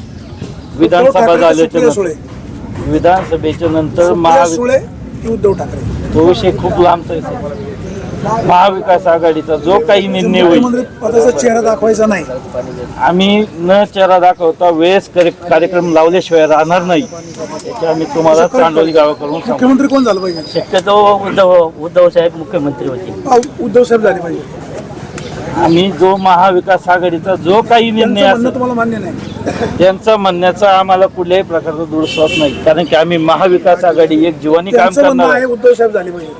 विधानसभा उद्धव ठाकरे की झाल्याच्या सुप्रिया सुळे? नंतर विधानसभेच्या नंतर सुप्रिया सुळे की उद्धव ठाकरे? तो विषय खूप लांबचा आहे साहेब. महाविकास आघाडीचा जो काही निर्णय होईल मुख्यमंत्री पदाचा चेहरा दाखवायचा नाही. आम्ही न चेहरा दाखवता वेळेस कार्यक्रम लावल्याशिवाय राहणार नाही. याची आम्ही तुम्हाला चांडोली गावाकडून सांगू. मुख्यमंत्री कोण झालं पाहिजे? शक्यतो उद्धव साहेब मुख्यमंत्री होते. उद्धव साहेब झाले पाहिजे. आम्ही जो महाविकास आघाडीचा जो काही निर्णय त्यांचं म्हणणं असेल तुम्हाला मान्य नाही? त्यांचा म्हणण्याचा आम्हाला कुठल्याही प्रकारचा दुरुस्वास नाही, कारण की आम्ही महाविकास आघाडी एक जीवानी काम त्यांचं म्हणणं करणार आहे आहे. उद्धव साहेब झाले पाहिजे.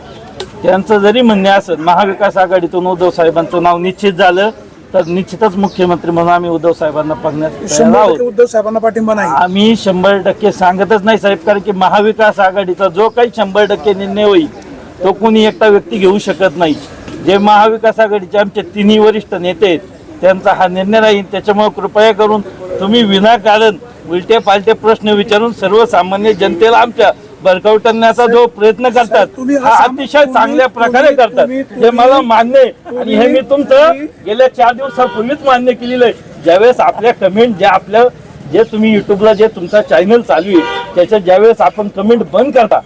त्यांचं जरी म्हणणे असेल महाविकास आघाडीतून उद्धव साहेबांचं नाव निश्चित झालं तर निश्चितच मुख्यमंत्री म्हणून आम्ही उद्धव साहेबांना बघण्यात तयार 100% आहोत. उद्धव साहेबांना पाठिंबा नाही. आम्ही 100% सांगतच नाही साहेब, कारण की महाविकास आघाडीचा जो काही 100% निर्णय होईल तो कोणी एकटा व्यक्ती घेऊ शकत नाही. जे महाविकास आघाडीचे आमचे तिन्ही वरिष्ठ नेते आहेत त्यांचा हा निर्णय राहील. त्याच्यामुळे कृपया करून तुम्ही विनाकारण उलटे पालटे प्रश्न विचारून सर्वसामान्य जनतेला आमच्या भरकवटण्याचा जो प्रयत्न करतात तुम्ही हा अतिशय चांगल्या प्रकारे करतात. हे मला मान्य आहे आणि हे मी तुमचं गेल्या 4 दिवसापूर्वीच मान्य केलेलं आहे. ज्यावेळेस आपल्या कमेंट जे तुम्ही युट्यूबला जे तुमचा चॅनल चालू आहे त्याच्यात ज्यावेळेस आपण कमेंट बंद करता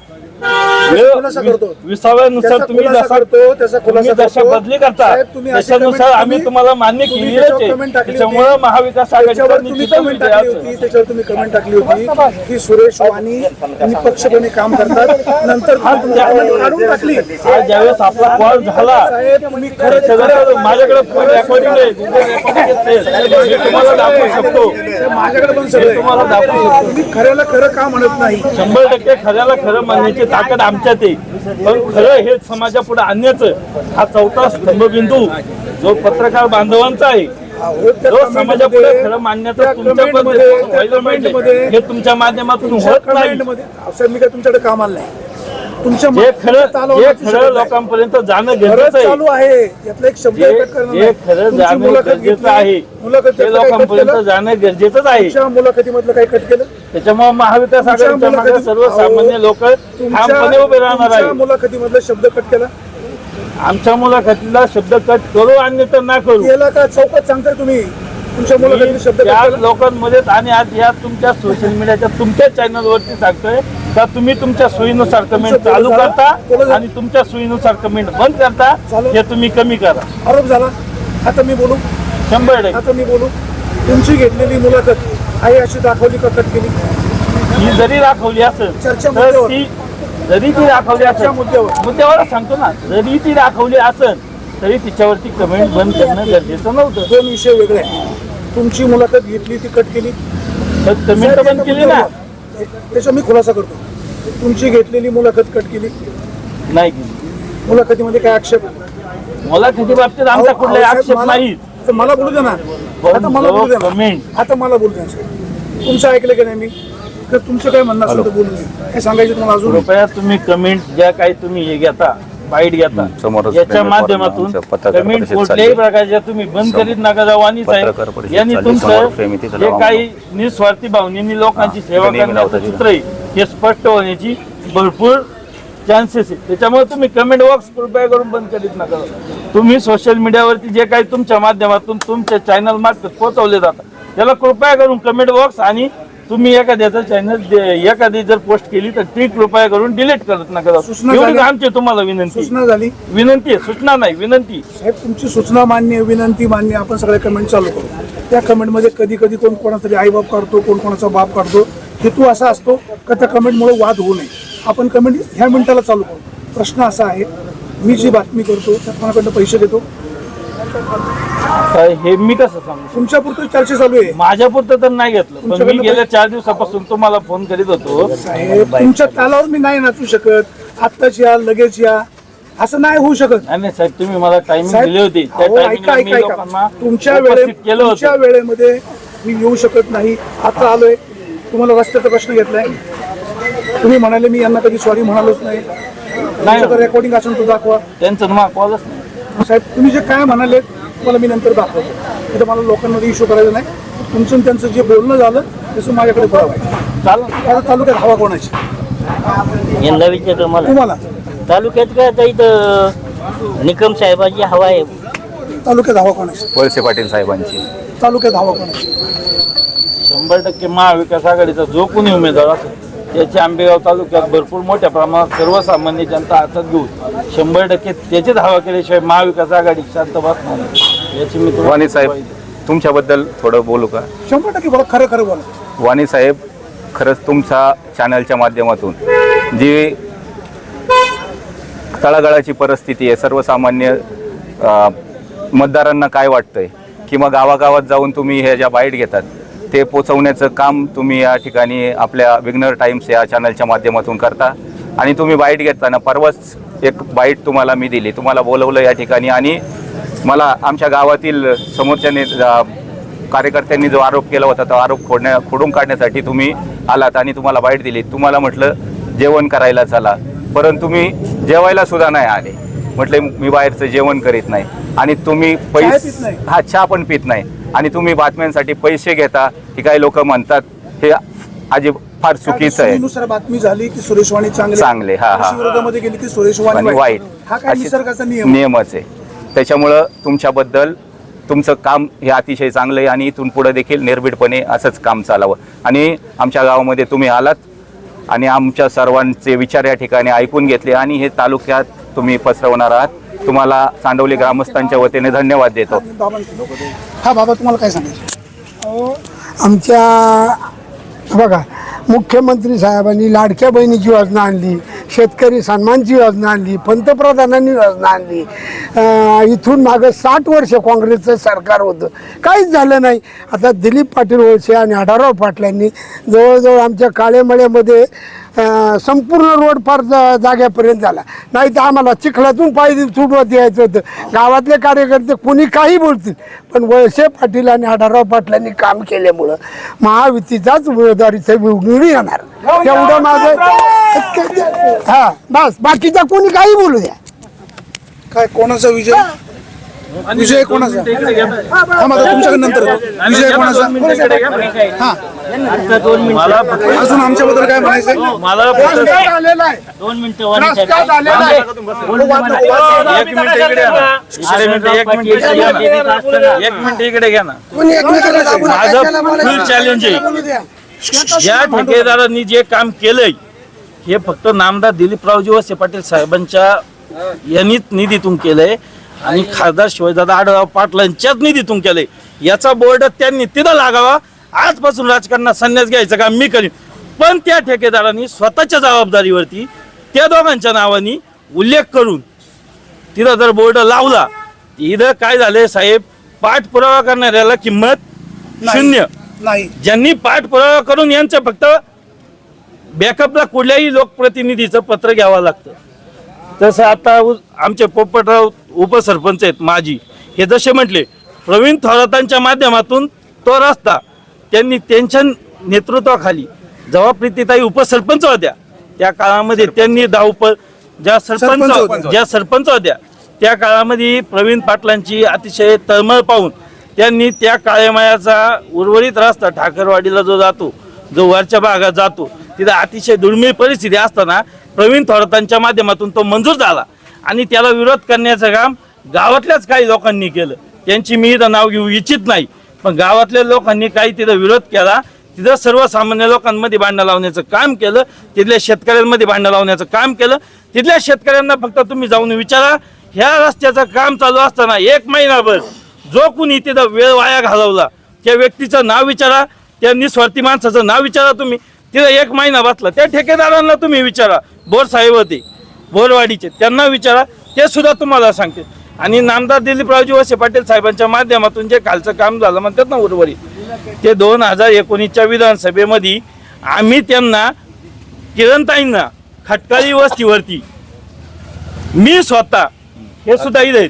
खुलासा करतो. विसाव्यानुसार त्याचा तुम्ही खुलासा करतो, त्याचा खुलासा जशा करतो. बदली करता साहेब, तुम्ही अशी त्याच्यानुसार comment आम्ही तुम्हाला मान्य तुम्ही केलेलंच त्याच्यावर आहे. comment टाकली त्याच्यामुळे होती. महाविकास त्याच्यावर आघाडीचा तुम्ही निश्चितच कमेंट विजय टाकली असेल. होती. त्याच्यावर तुम्ही कमेंट टाकली होती की सुरेश वाणी निपक्षपणे काम करतात. नंतर तुम्ही comment काढून टाकली. आज ज्यावेळेस आपला कॉल झाला साहेब, तुम्ही खरं त्याच्यानंतर माझ्याकडे फोन रेकॉर्डिंग आहे, Google recording आहे. मी तुम्हाला दाखवू शकतो. साहेब, माझ्याकडे पण सगळं आहे. तुम्हाला दाखवू शकतो. तुम्ही खऱ्याला खरं का म्हणत नाही? 100% खऱ्याला खरं म्हणण्याची ताकद आमच्यात आहे. पण खरं हे समाजापुढे आणण्याचं हा चौथा स्तंभबिंदू जो पत्रकार बांधवांचा आहे अहो, त्या जो comment समाजापुढे मध्ये- खरं मान्यता त्या तुमच्या comment मध्ये- पद्धतीने त्या व्हायला comment पाहिजे. मध्ये- हे तुमच्या माध्यमातून तुमच्या होत नाही. comment मध्ये साहेब, मी काय तुमच्याकडे काम आलं नाही. तुमच्या जे खरं तालावर जे वाचू शकत खरं नाही. लोकांपर्यंत जाणं खरंच गरजेचं चालू आहे. आहे. यातला एक शब्द जे कट करणार जे नाही. खरं तुमची जाणं मुलाखत गरजेचं घेतली. आहे मुलाखत ते घेतलं, काय कट लोकांपर्यंत केलं? जाणं गरजेचंच आहे. तुमच्या मुलाखतीमधलं काय कट केलं? त्याच्यामुळे महाविकास तुमच्या आघाडीच्या मागे मुलाखती- सर्वसामान्य लोक ठामपणे उभे राहणार तुमच्या आहे. मुलाखतीमधला शब्द कट केला आमच्या मुलाखतीला शब्द कट करू आणि तर ना करू केला का? चौकात सांगताय तुम्ही तुमच्या मुलाखतीला शब्द कट त्या केला? लोकांमध्ये आणि आज या तुमच्या सोशल मीडियाच्या तुमच्या चॅनलवरती सांगतोय का तुम्ही तुमच्या सोयीनुसार कमेंट तुमचं चालू बोलणं करता बोलणं- आणि तुमच्या सोयीनुसार कमेंट बंद करता. चालू. हे तुम्ही कमी करा. आरोप झाला. आता मी बोलू 100%. आता मी बोलू तुमची घेतलेली मुलाखत आहे अशी दाखवली का कट केली? ही जरी दाखवली असेल चर्चा तर मुद्द्यावर. ती जरी ती दाखवली असेल मुद्द्यावर सांगतो ना, जरी ती दाखवली असेल तरी तिच्यावरती कमेंट बंद करणं गरजेचं नव्हतं. 2 विषय वेगळे आहेत. तुमची मुलाखत घेतली ती कट केली. तर कमेंट बंद केली ना. त्याचा मी खुलासा करतो. तुमची घेतलेली मुलाखत कट केली. नाही केली. मुलाखतीमध्ये काय आक्षेप? मला किती बाबतीत आमचा अहो, कुठलाही साहेब, आक्षेप मला- नाही. तर मला बोलू द्या ना. पण आता मला बोलू द्या जो ना. comment- आता मला बोलू द्या साहेब. तुमचं ऐकलं की नाही मी? तर तुमचं काय म्हणणं असेल तर बोलू द्या. काय सांगायचं तुम्हाला अजून? कृपया तुम्ही कमेंट ज्या काही तुम्ही हे घेता बाईट घेता समोरच याच्या प्रेम माध्यमातून आमच्या पत्रकार कमेंट परिषद कुठल्याही चालली. प्रकारच्या तुम्ही बंद करीत नका जाऊ. आणि पत्रकार साहेब परिषद यांनी चालली. समोर तुमचं प्रेम इथे जे लावा. काही निस्वार्थी भावनेनी लोकांची हा, सेवा इथे नेहमी करण्याचं लावतात चित्र आहे हे स्पष्ट होण्याची भरपूर चान्सेस आहे. त्याच्यामुळे तुम्ही कमेंट बॉक्स कृपया करून बंद करीत नका जाऊ. तुम्ही सोशल मीडियावरती जे काही तुमच्या माध्यमातून तुमच्या चॅनल मार्फत पोहोचवले जातात त्याला कृपया करून कमेंट बॉक्स आणि तुम्ही एखाद्याचं चॅनल एखादी जर पोस्ट केली तर ती कृपया करून डिलीट करत नका जाऊ. सूचना एवढी झाली? आमची तुम्हाला विनंती सूचना झाली. विनंती आहे. सूचना नाही विनंती. साहेब तुमची सूचना मान्य, विनंती मान्य. आपण सगळे कमेंट चालू करू. त्या कमेंटमध्ये कधी कधी कोण कोणाचा तरी आईबाप काढतो, कोण कोणाचा बाप काढतो. हेतू असा असतो का त्या कमेंटमुळे वाद होऊ नये. आपण कमेंट ह्या मिनिटाला चालू करू. प्रश्न असा आहे, मी जी बातमी करतो त्या कोणाकडनं पैसे घेतो? तर हे मी कसं सांगू? तुमच्यापुरतं चर्चा चालू आहे. माझ्या पुरतं तर नाही घेतलं, पण मी तुमच्याकडनं गेल्या 4 दिवसापासून तुम्हाला फोन करीत होतो. साहेब तुमच्या तालावर मी नाही नाचू शकत. आत्ताच या, लगेच या, असं नाही होऊ शकत. नाही साहेब, तुम्ही मला टायमिंग साहेब, दिली होती. त्या अहो, टायमिंगला ऐका मी ऐका लोकांना ऐका. तुमच्या उपस्थित केलं तुमच्या होतं. वेळेमध्ये मी येऊ शकत नाही. आता आलोय. तुम्हाला रस्त्याचा प्रश्न घेतलाय. तुम्ही म्हणाले मी यांना कधी सॉरी म्हणालोच नाही. तुमच्याकडे रेकॉर्डिंग असेल तो दाखवा. त्यांचं मला कॉलच नाही. साहेब तुम्ही जे काय म्हणाले तुम्हाला मी नंतर दाखवतो. तिथं मला लोकांमध्ये इश्यू करायचा नाही. तुमचं आणि त्यांचं जे बोलणं झालं त्याचं माझ्याकडे पुरावा आहे. चालेल. आता तालुक्यात हवा कोणाची? यांना विचारलं मला तुम्हाला तालुक्यात काय आता इथं निकम साहेबाची हवा आहे. तालुक्यात हवा कोणाची? वळसे पाटील साहेबांची. तालुक्यात हवा कोणाची? 100% महाविकास आघाडीचा जो कोणी उमेदवार असेल त्याची आंबेगाव तालुक्यात भरपूर मोठ्या प्रमाणात सर्वसामान्य जनता हातात घेऊन 100% त्याचीच हवा केल्याशिवाय महाविकास आघाडी शांत बसणार नाही. याची मी तुम्हाला वाणी साहेब तुमच्याबद्दल थोडं बोलू का? 100% बोला, खरं खरं बोला. वाणी साहेब, खरंच तुमच्या चॅनलच्या माध्यमातून जी तळागाळाची परिस्थिती आहे, सर्वसामान्य मतदारांना काय वाटतंय किंवा गावागावात जाऊन तुम्ही हे ज्या बाईट घेतात ते पोचवण्याचं काम तुम्ही या ठिकाणी आपल्या विग्नर टाइम्स या चॅनलच्या माध्यमातून करता. आणि तुम्ही बाईट घेताना परवाच एक बाईट तुम्हाला मी दिली, तुम्हाला बोलवलं या ठिकाणी आणि मला आमच्या गावातील समोरच्याने कार्यकर्त्यांनी जो आरोप केला होता तो आरोप खोडून काढण्यासाठी तुम्ही आलात आणि तुम्हाला बाईट दिली. तुम्हाला म्हटलं जेवण करायला चला, परंतु तुम्ही जेवायला सुद्धा नाही आले. म्हटले मी बाहेरचं जेवण करीत नाही आणि तुम्ही पैसे हा चहा पण पित नाही आणि तुम्ही बातम्यांसाठी पैसे घेता. ही काही लोक म्हणतात हे फार चुकीचं आहे. नुसार बातमी झाली की सुरेश वाणी चांगले विरोधामध्ये गेली की सुरेश वाणी वाईट हा काय अशी निसर्गाचा नियम नियमच आहे. त्याच्यामुळं तुमच्याबद्दल तुमचं काम हे अतिशय चांगलं आहे आणि इथून पुढे देखील निर्भीडपणे असंच काम चालावं. आणि आमच्या गावामध्ये तुम्ही आलात आणि आमच्या सर्वांचे विचार या ठिकाणी ऐकून घेतले आणि हे तालुक्यात तुम्ही पसरवणार आहात. तुम्हाला चांडवली ग्रामस्थांच्या वतीने धन्यवाद देतो. हा बाबा, तुम्हाला काय सांगायचं? आमच्या बघा, मुख्यमंत्री साहेबांनी लाडक्या बहिणीची योजना आणली, शेतकरी सन्मानची योजना आणली, पंतप्रधानांनी योजना आणली. इथून मागं 60 वर्ष काँग्रेसचं सरकार होतं, काहीच झालं नाही. आता दिलीप पाटील वळसे आणि आढाराव पाटलांनी जवळजवळ आमच्या काळेमळ्यामध्ये संपूर्ण रोड फार जाग्यापर्यंत झाला. नाही तर आम्हाला चिखलातून पाय सुटवत यायचं होतं. गावातले कार्यकर्ते कोणी काही बोलतील, पण वळसे पाटील आणि आढाराव पाटलांनी काम केल्यामुळं महायुतीचाच उमेदवारीचा निवडून येणार. एवढं माझं हा बस, बाकीचा कोणी काही बोलू द्या. काय कोणाचा विजय? विजय कोणाचा? हा माझा तुमच्याकडे नंतर विजय कोणाचा? हा अजून आमच्याबद्दल काय म्हणायचं? मला 2 मिनिटं वाणी साहेब. एक मिनिट इकडे घ्या ना. माझं फुल चॅलेंज आहे. ज्या ठेकेदारांनी जे काम केलंय हे फक्त नामदार दिलीपरावजी वळसे पाटील साहेबांच्या यांनीच निधीतून केलंय आणि खासदार शिवाजीदादा आढळराव पाटलांच्याच निधीतून केलंय. याचा बोर्ड त्यांनी तिथं लागावा. आजपासून राजकारणात संन्यास घ्यायचं काम मी करीन, पण त्या ठेकेदारांनी स्वतःच्या जबाबदारीवरती त्या दोघांच्या नावानी उल्लेख करून तिथं जर बोर्ड लावला, इथं काय झालंय साहेब, पाठपुरावा करणाऱ्याला किंमत शून्य. नाही, ज्यांनी पाठपुरावा करून यांचं फक्त बॅकअपला कुठल्याही लोकप्रतिनिधीचं पत्र घ्यावं लागतं. तसं आता आमचे पोपटराव उपसरपंच आहेत माजी, हे जसे म्हटले प्रवीण थोरातांच्या माध्यमातून तो रस्ता त्यांनी त्यांच्या नेतृत्वाखाली जेव्हा प्रीतीताई उपसरपंच होत्या त्या काळामध्ये त्यांनी धावपळ ज्या सरपंच होत्या त्या काळामध्ये प्रवीण पाटलांची अतिशय तळमळ पाहून त्यांनी त्या काळेमायाचा उर्वरित रस्ता ठाकरवाडीला जो जातो, जो वरच्या भागात जातो, तिथं अतिशय दुर्मिळ परिस्थिती असताना प्रवीण थोरातांच्या माध्यमातून तो मंजूर झाला आणि त्याला विरोध करण्याचं काम गावातल्याच काही लोकांनी केलं. त्यांची मी इथं नाव घेऊ इच्छित नाही, पण गावातल्या लोकांनी काही तिथं विरोध केला. तिथं सर्वसामान्य लोकांमध्ये भांडणं लावण्याचं काम केलं, तिथल्या शेतकऱ्यांमध्ये भांडणं लावण्याचं काम केलं. तिथल्या शेतकऱ्यांना फक्त तुम्ही जाऊन विचारा, ह्या रस्त्याचं काम चालू असताना 1 महिनाभर जो कोणी तिथं वेळ वाया घालवला त्या व्यक्तीचं नाव विचारा, त्या निस्वार्थी माणसाचं नाव विचारा. तुम्ही तिथं 1 महिना बसला, त्या ठेकेदारांना तुम्ही विचारा, बोर साहेब होते बोरवाडीचे, त्यांना विचारा, ते सुद्धा तुम्हाला सांगते. आणि नामदार दिलीपरावजी वळसे पाटील साहेबांच्या माध्यमातून जे खालचं काम झालं म्हणतात ना उर्वरित, ते 2019च्या विधानसभेमध्ये आम्ही त्यांना किरणताईंना खटकाळी वस्तीवरती मी स्वतः हे सुद्धा इथे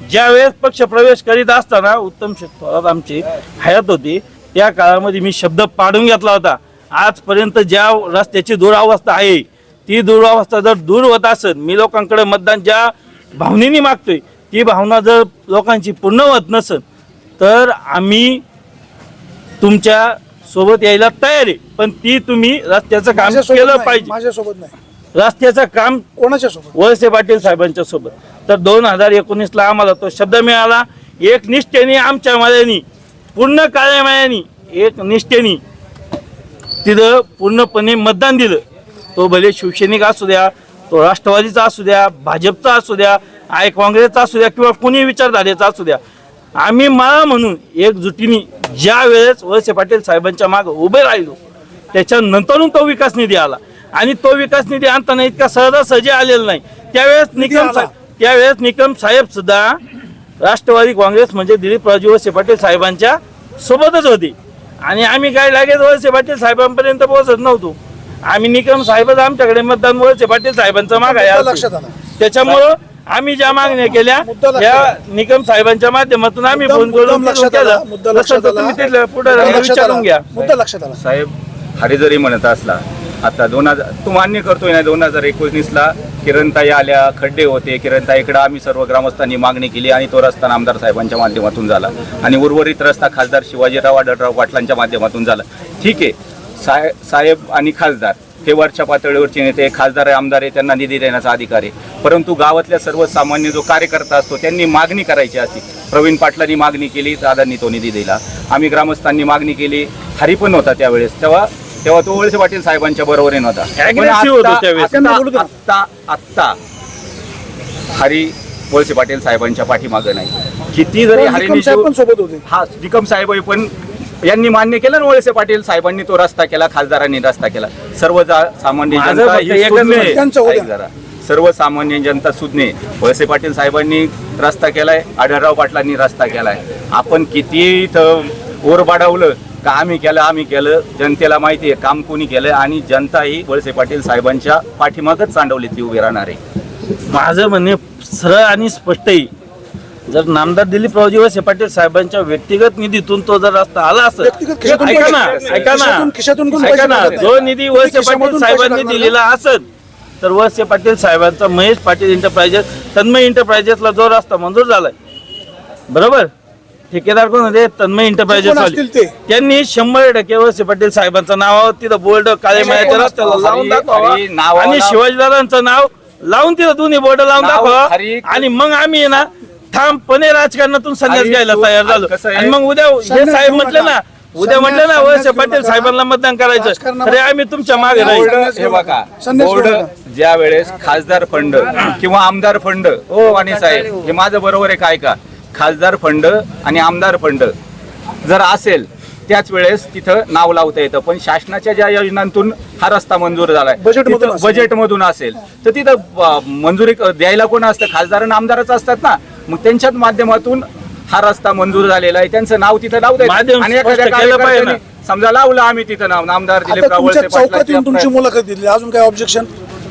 ज्यावेळेस पक्ष प्रवेश करीत असताना उत्तम थोरात आमची हयात होती त्या काळामध्ये मी शब्द पाडून घेतला होता. आजपर्यंत ज्या रस्त्याची दुरावस्था आहे ती दुरावस्था जर दूर होत असेल, मी लोकांकडे मतदान ज्या भावनेने मागतोय ती भावना जर लोकांची पूर्ण होत नसेल, तर आम्ही तुमच्या सोबत यायला तयार आहे. पण ती तुम्ही रस्त्याचं काम केलं पाहिजे. माझ्यासोबत नाही, रस्त्याचं काम कोणाच्या सोबत? वळसे पाटील साहेबांच्या सोबत. तर 2019ला आम्हाला तो शब्द मिळाला एक निष्ठेने आमच्या मायानी पूर्ण काळ्या मायानी एक निष्ठेने तिथं पूर्णपणे मतदान दिलं. तो भले शिवसैनिक असू द्या, तो राष्ट्रवादीचा असू द्या, भाजपचा असू द्या, काँग्रेसचा असू द्या किंवा कोणी विचारधारेचा असू द्या. आम्ही माळा म्हणून एकजुटीने ज्या वेळेस वळसे पाटील साहेबांच्या मागे उभे राहिलो त्याच्यानंतरून तो विकास निधी आला. आणि तो विकास निधी आणताना इतका सहजासहजी आलेला नाही. त्यावेळेस निकम साहेब सुद्धा राष्ट्रवादी काँग्रेस म्हणजे दिलीपरावजी वळसे पाटील साहेबांच्या सोबतच होते. आणि आम्ही काय लागेल वळसे पाटील साहेबांपर्यंत पोहोचत नव्हतो. आम्ही निकम साहेबच आमच्याकडे मतदान वळसे पाटील साहेबांचा माग लक्षात आहे. आलं. त्याच्यामुळं आम्ही ज्या मागण्या केल्या त्या निकम साहेबांच्या माध्यमातून आम्ही फोन करून लक्षात आला. मुद्दा लक्षात आला. तुम्ही ते पुढे विचारून घ्या. मुद्दा लक्षात आला. साहेब हरी जरी म्हणत असला आता 2000 तू मान्य करतोय ना 2019ला किरणताई आल्या, खड्डे होते, किरणताईकडे आम्ही सर्व ग्रामस्थांनी मागणी केली आणि तो रस्ता आमदार साहेबांच्या माध्यमातून झाला आणि उर्वरित रस्ता खासदार शिवाजीराव आढळराव पाटलांच्या माध्यमातून झाला. ठीक आहे, साहेब आणि खासदार हे वरच्या पातळीवरचे नेते, खासदार आहे, आमदार आहे, त्यांना निधी देण्याचा अधिकार आहे. परंतु गावातल्या सर्वसामान्य जो कार्यकर्ता असतो त्यांनी मागणी करायची असती. प्रवीण पाटलांनी मागणी केली, दादांनी तो निधी दिला. आम्ही ग्रामस्थांनी मागणी केली, हरी पण होता त्यावेळेस, तेव्हा तो वळसे पाटील साहेबांच्या बरोबरीने नव्हता. आत्ता हरी वळसे पाटील साहेबांच्या पाठीमागे नाही. किती जरी हरी सोबत होते. हा निकम साहेब पण यांनी मान्य केलं ना, वळसे पाटील साहेबांनी तो रस्ता केला, खासदारांनी रस्ता केला. सामान्य जनता ही सुज्ञ आहे. जरा सर्वसामान्य जनता सुज्ञ. वळसे पाटील साहेबांनी रस्ता केलाय, आढळराव पाटलांनी रस्ता केलाय. आपण किती इथं ओर बाडावलं का आम्ही केलं, जनतेला माहिती आहे काम कोणी केलं आणि जनता ही वळसे पाटील साहेबांच्या पाठीमागच चांडवली ती उभी राहणार आहे. माझं म्हणणे सरळ आणि स्पष्ट आहे. जर नामदार दिलीपरावजी वळसे पाटील साहेबांच्या व्यक्तिगत निधीतून तो जर रस्ता आला असेल, ऐका ना, जो निधी वळसे पाटील साहेबांनी दिलेला असेल तर वळसे पाटील साहेबांचा महेश पाटील इंटरप्राइजेस, तन्मय इंटरप्राइजेसला जो रस्ता मंजूर झालाय, बरोबर, ठेकेदार कोण होते? तन्मय इंटरप्राइजेस वाले. त्यांनी 100% वळसे पाटील साहेबांचं नाव तिथं बोर्ड काळे मायाच्या रस्त्याला लावून दाखवा आणि शिवाजीदादांचं नाव लावून तिथं दोन्ही बोर्ड लावून दाखवा आणि मग आम्ही ना ठामपणे राजकारणातून संन्यास घ्यायला तयार झालो. आणि मग उद्या हे साहेब म्हटलं ना वळसे पाटील साहेबांना मतदान करायचं तरी आम्ही तुमच्या मागे राहील. हे बघा, बोर्ड ज्या वेळेस खासदार फंड किंवा आमदार फंड, हो वाणी साहेब हे माझं बरोबर आहे काय का, खासदार फंड आणि आमदार फंड जर असेल त्याच वेळेस तिथं नाव लावता येतं. पण शासनाच्या ज्या योजनांतून हा रस्ता मंजूर झालाय, बजेटमधून असेल तर तिथं मंजुरी द्यायला कोण असतं? खासदार आणि आमदारच असतात ना. मग त्यांच्याच माध्यमातून हा रस्ता मंजूर झालेला आहे, त्यांचं नाव तिथं लावता येतं. आणि एखाद्या कार्यकर्त्याने समजा लावलं आम्ही तिथं नाव नामदार दिलीपराव वळसे पाटील, तुमची मुलाखत दिली, अजून काय ऑब्जेक्शन?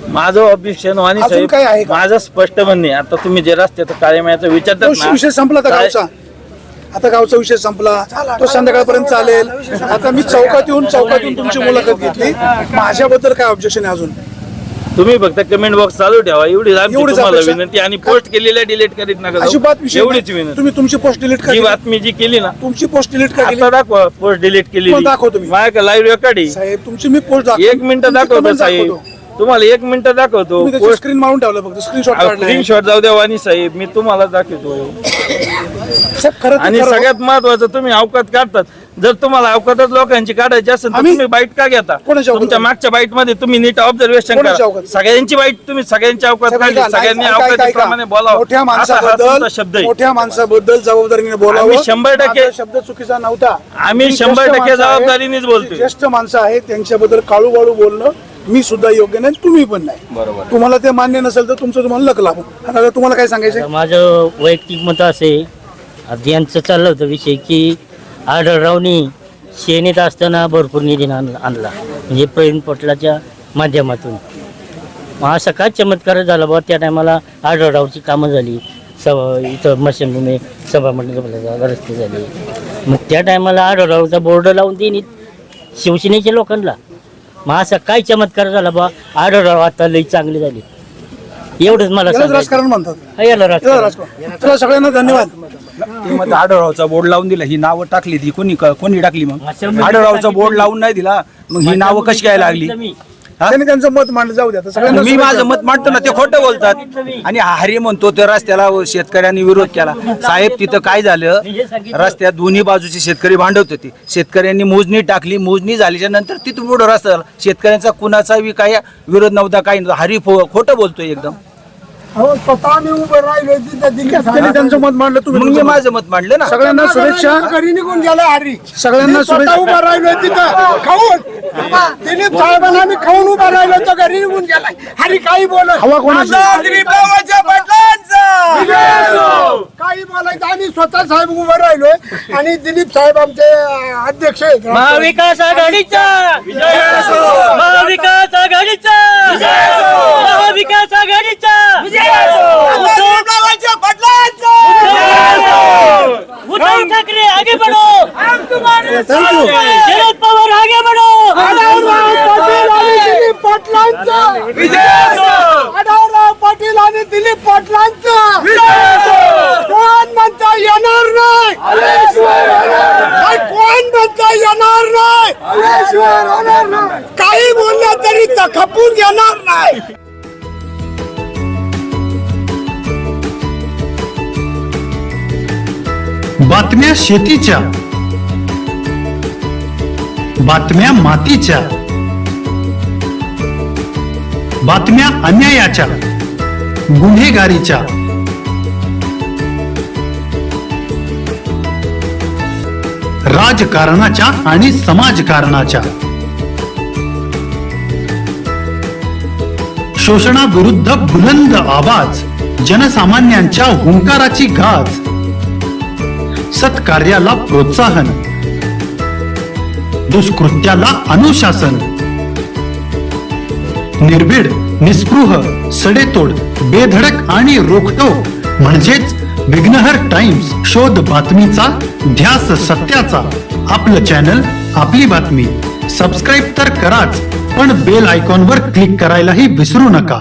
माझं ऑब्जेक्शन वाणी साहेब काय आहे? माझं स्पष्ट म्हणणे, आता तुम्ही जे रस्त्याचं काळेमायाचं विचारतात ना, विषय संपला तर गावचा, आता गावचा विषय संपला, तो संध्याकाळपर्यंत चालेल. आता मी चौकात येऊन तुमची मुलाखत घेतली, माझ्याबद्दल काय ऑब्जेक्शन आहे अजून? तुम्ही फक्त कमेंट बॉक्स चालू ठेवा, एवढीच तुम्हाला विनंती. आणि पोस्ट केलेल्या डिलीट करीत नका, एवढीच विनंती. तुम्ही तुमची पोस्ट डिलीट जी बातमी जी केली ना, तुमची पोस्ट डिलीट करा, दाखवा पोस्ट डिलीट केली, दाखव तुम्ही. माझ्या लाईव्ह रेकॉर्ड साहेब तुमची मी पोस्ट 1 मिनिट दाखवतो साहेब, तुम्हाला 1 मिनिट दाखवतो. स्क्रीन मारून ठेवलं, फक्त स्क्रीनशॉट जाऊ द्या वाणी साहेब, मी तुम्हाला दाखवतो. आणि सगळ्यात महत्वाचं, तुम्ही अवकात काढतात. जर तुम्हाला अवकातच लोकांची काढायची असेल तर तुम्ही बाईट का घेता? तुमच्या मागच्या बाईट मध्ये तुम्ही नीट ऑब्झर्वेशन करा. सगळ्यांची बाईट तुम्ही सगळ्यांची अवकात काढली, सगळ्यांनी अवकातीप्रमाणे बोलावं. मोठ्या माणसाबद्दल जबाबदारीने बोलावं. आम्ही 100% शब्द चुकीचा नव्हता. आम्ही 100% जबाबदारीनेच बोलतो. ज्येष्ठ माणसं आहेत त्यांच्याबद्दल काळू बाळू बोलणं मी सुद्धा योग्य नाही, तुम्ही पण नाही. बरोबर. तुम्हाला ते मान्य नसेल तर तुमचं तुम्हाला लक लाभू. आता तुम्हाला काय सांगायचं? माझं वैयक्तिक मत असे, यांचं चाललं होतं विषय की आढळरावनी सेनेत असताना भरपूर निधी आणला, म्हणजे प्रवीण पाटलाच्या माध्यमातून. मग असा काय चमत्कार झाला बा, त्या टायमाला आढळरावची कामं झाली, इथं मशनभूमी सभामंडळ रस्ते झाले. मग त्या टायमाला आढळरावचा बोर्ड लावून देईन शिवसेनेच्या लोकांना. मग असा काय चमत्कार झाला बा, आढळराव आता लई चांगली झाली. एवढंच मला राजकारण म्हणतात. याला राजकारण. चला सगळ्यांना धन्यवाद. आढळरावचा बोर्ड लावून दिला, ही नावं टाकली ती कोणी टाकली? मग आढळरावचा बोर्ड लावून नाही दिला, मग ही नावं कशी काय लागली? त्यांनी त्यांचं मत मांडलं, जाऊ द्या आता सगळ्यांना मी माझं मत मांडतो ना, ते खोटं बोलतात. आणि हरी म्हणतो तर रस्त्याला शेतकऱ्यांनी विरोध केला. साहेब तिथं काय झालं, रस्त्यात दोन्ही बाजूचे शेतकरी भांडवत होते. शेतकऱ्यांनी मोजणी टाकली, मोजणी झाल्याच्या नंतर तिथून पुढे रस्ता झाला. शेतकऱ्यांचा कुणाचा काय विरोध नव्हता, काही नव्हता. हरी खोटं बोलतोय एकदम. अहो स्वतः मी उभं राहिलो तिथं त्यांनी त्यांचं मत मांडलं, मग मी तुम्ही माझं मत मांडलं ना. सगळ्यांना शुभेच्छा. घरी निघून गेला हरी. सगळ्यांना मी स्वतः शुभेच्छा. उभं राहिलो तिथं खाऊन. दिलीप साहेबांना आम्ही खाऊन उभा राहिलो तर घरी निघून गेला हरी. काही बोलत हवा कोणाची? काही बोलायचं. आम्ही स्वतः साहेब उभं राहिलोय आणि दिलीप साहेब आमचे अध्यक्ष आहेत. महाविकास आघाडीचा महाविकास आघाडीचा महाविकास आघाडीचा उद्धव ठाकरे आगे बढ़ो, शरद पवार आगे बढ़ो. दिलीप पाटलांचा आढळराव पाटील आणि दिलीप पाटलांचा कोण म्हणता येणार नाही, कोण म्हणता येणार नाही, काही बोललं तरी खपून घेणार नाही. बातम्या शेतीच्या, बातम्या मातीच्या, बातम्या अन्यायाच्या, गुन्हेगारीच्या, राजकारणाच्या आणि समाजकारणाच्या, शोषणाविरुद्ध बुलंद आवाज, जनसामान्यांच्या हुंकाराची गाज, सत्कार्याला प्रोत्साहन, दुष्कृत्याला अनुशासन, निर्भीड, निस्पृह, सडेतोड, बेधडक आणि रोखटोक म्हणजेच विघ्नहर टाइम्स. शोध बातमीचा, ध्यास सत्याचा. आपलं चॅनल, आपली बातमी. सबस्क्राईब तर कराच, पण बेल आयकॉनवर क्लिक करायलाही विसरू नका.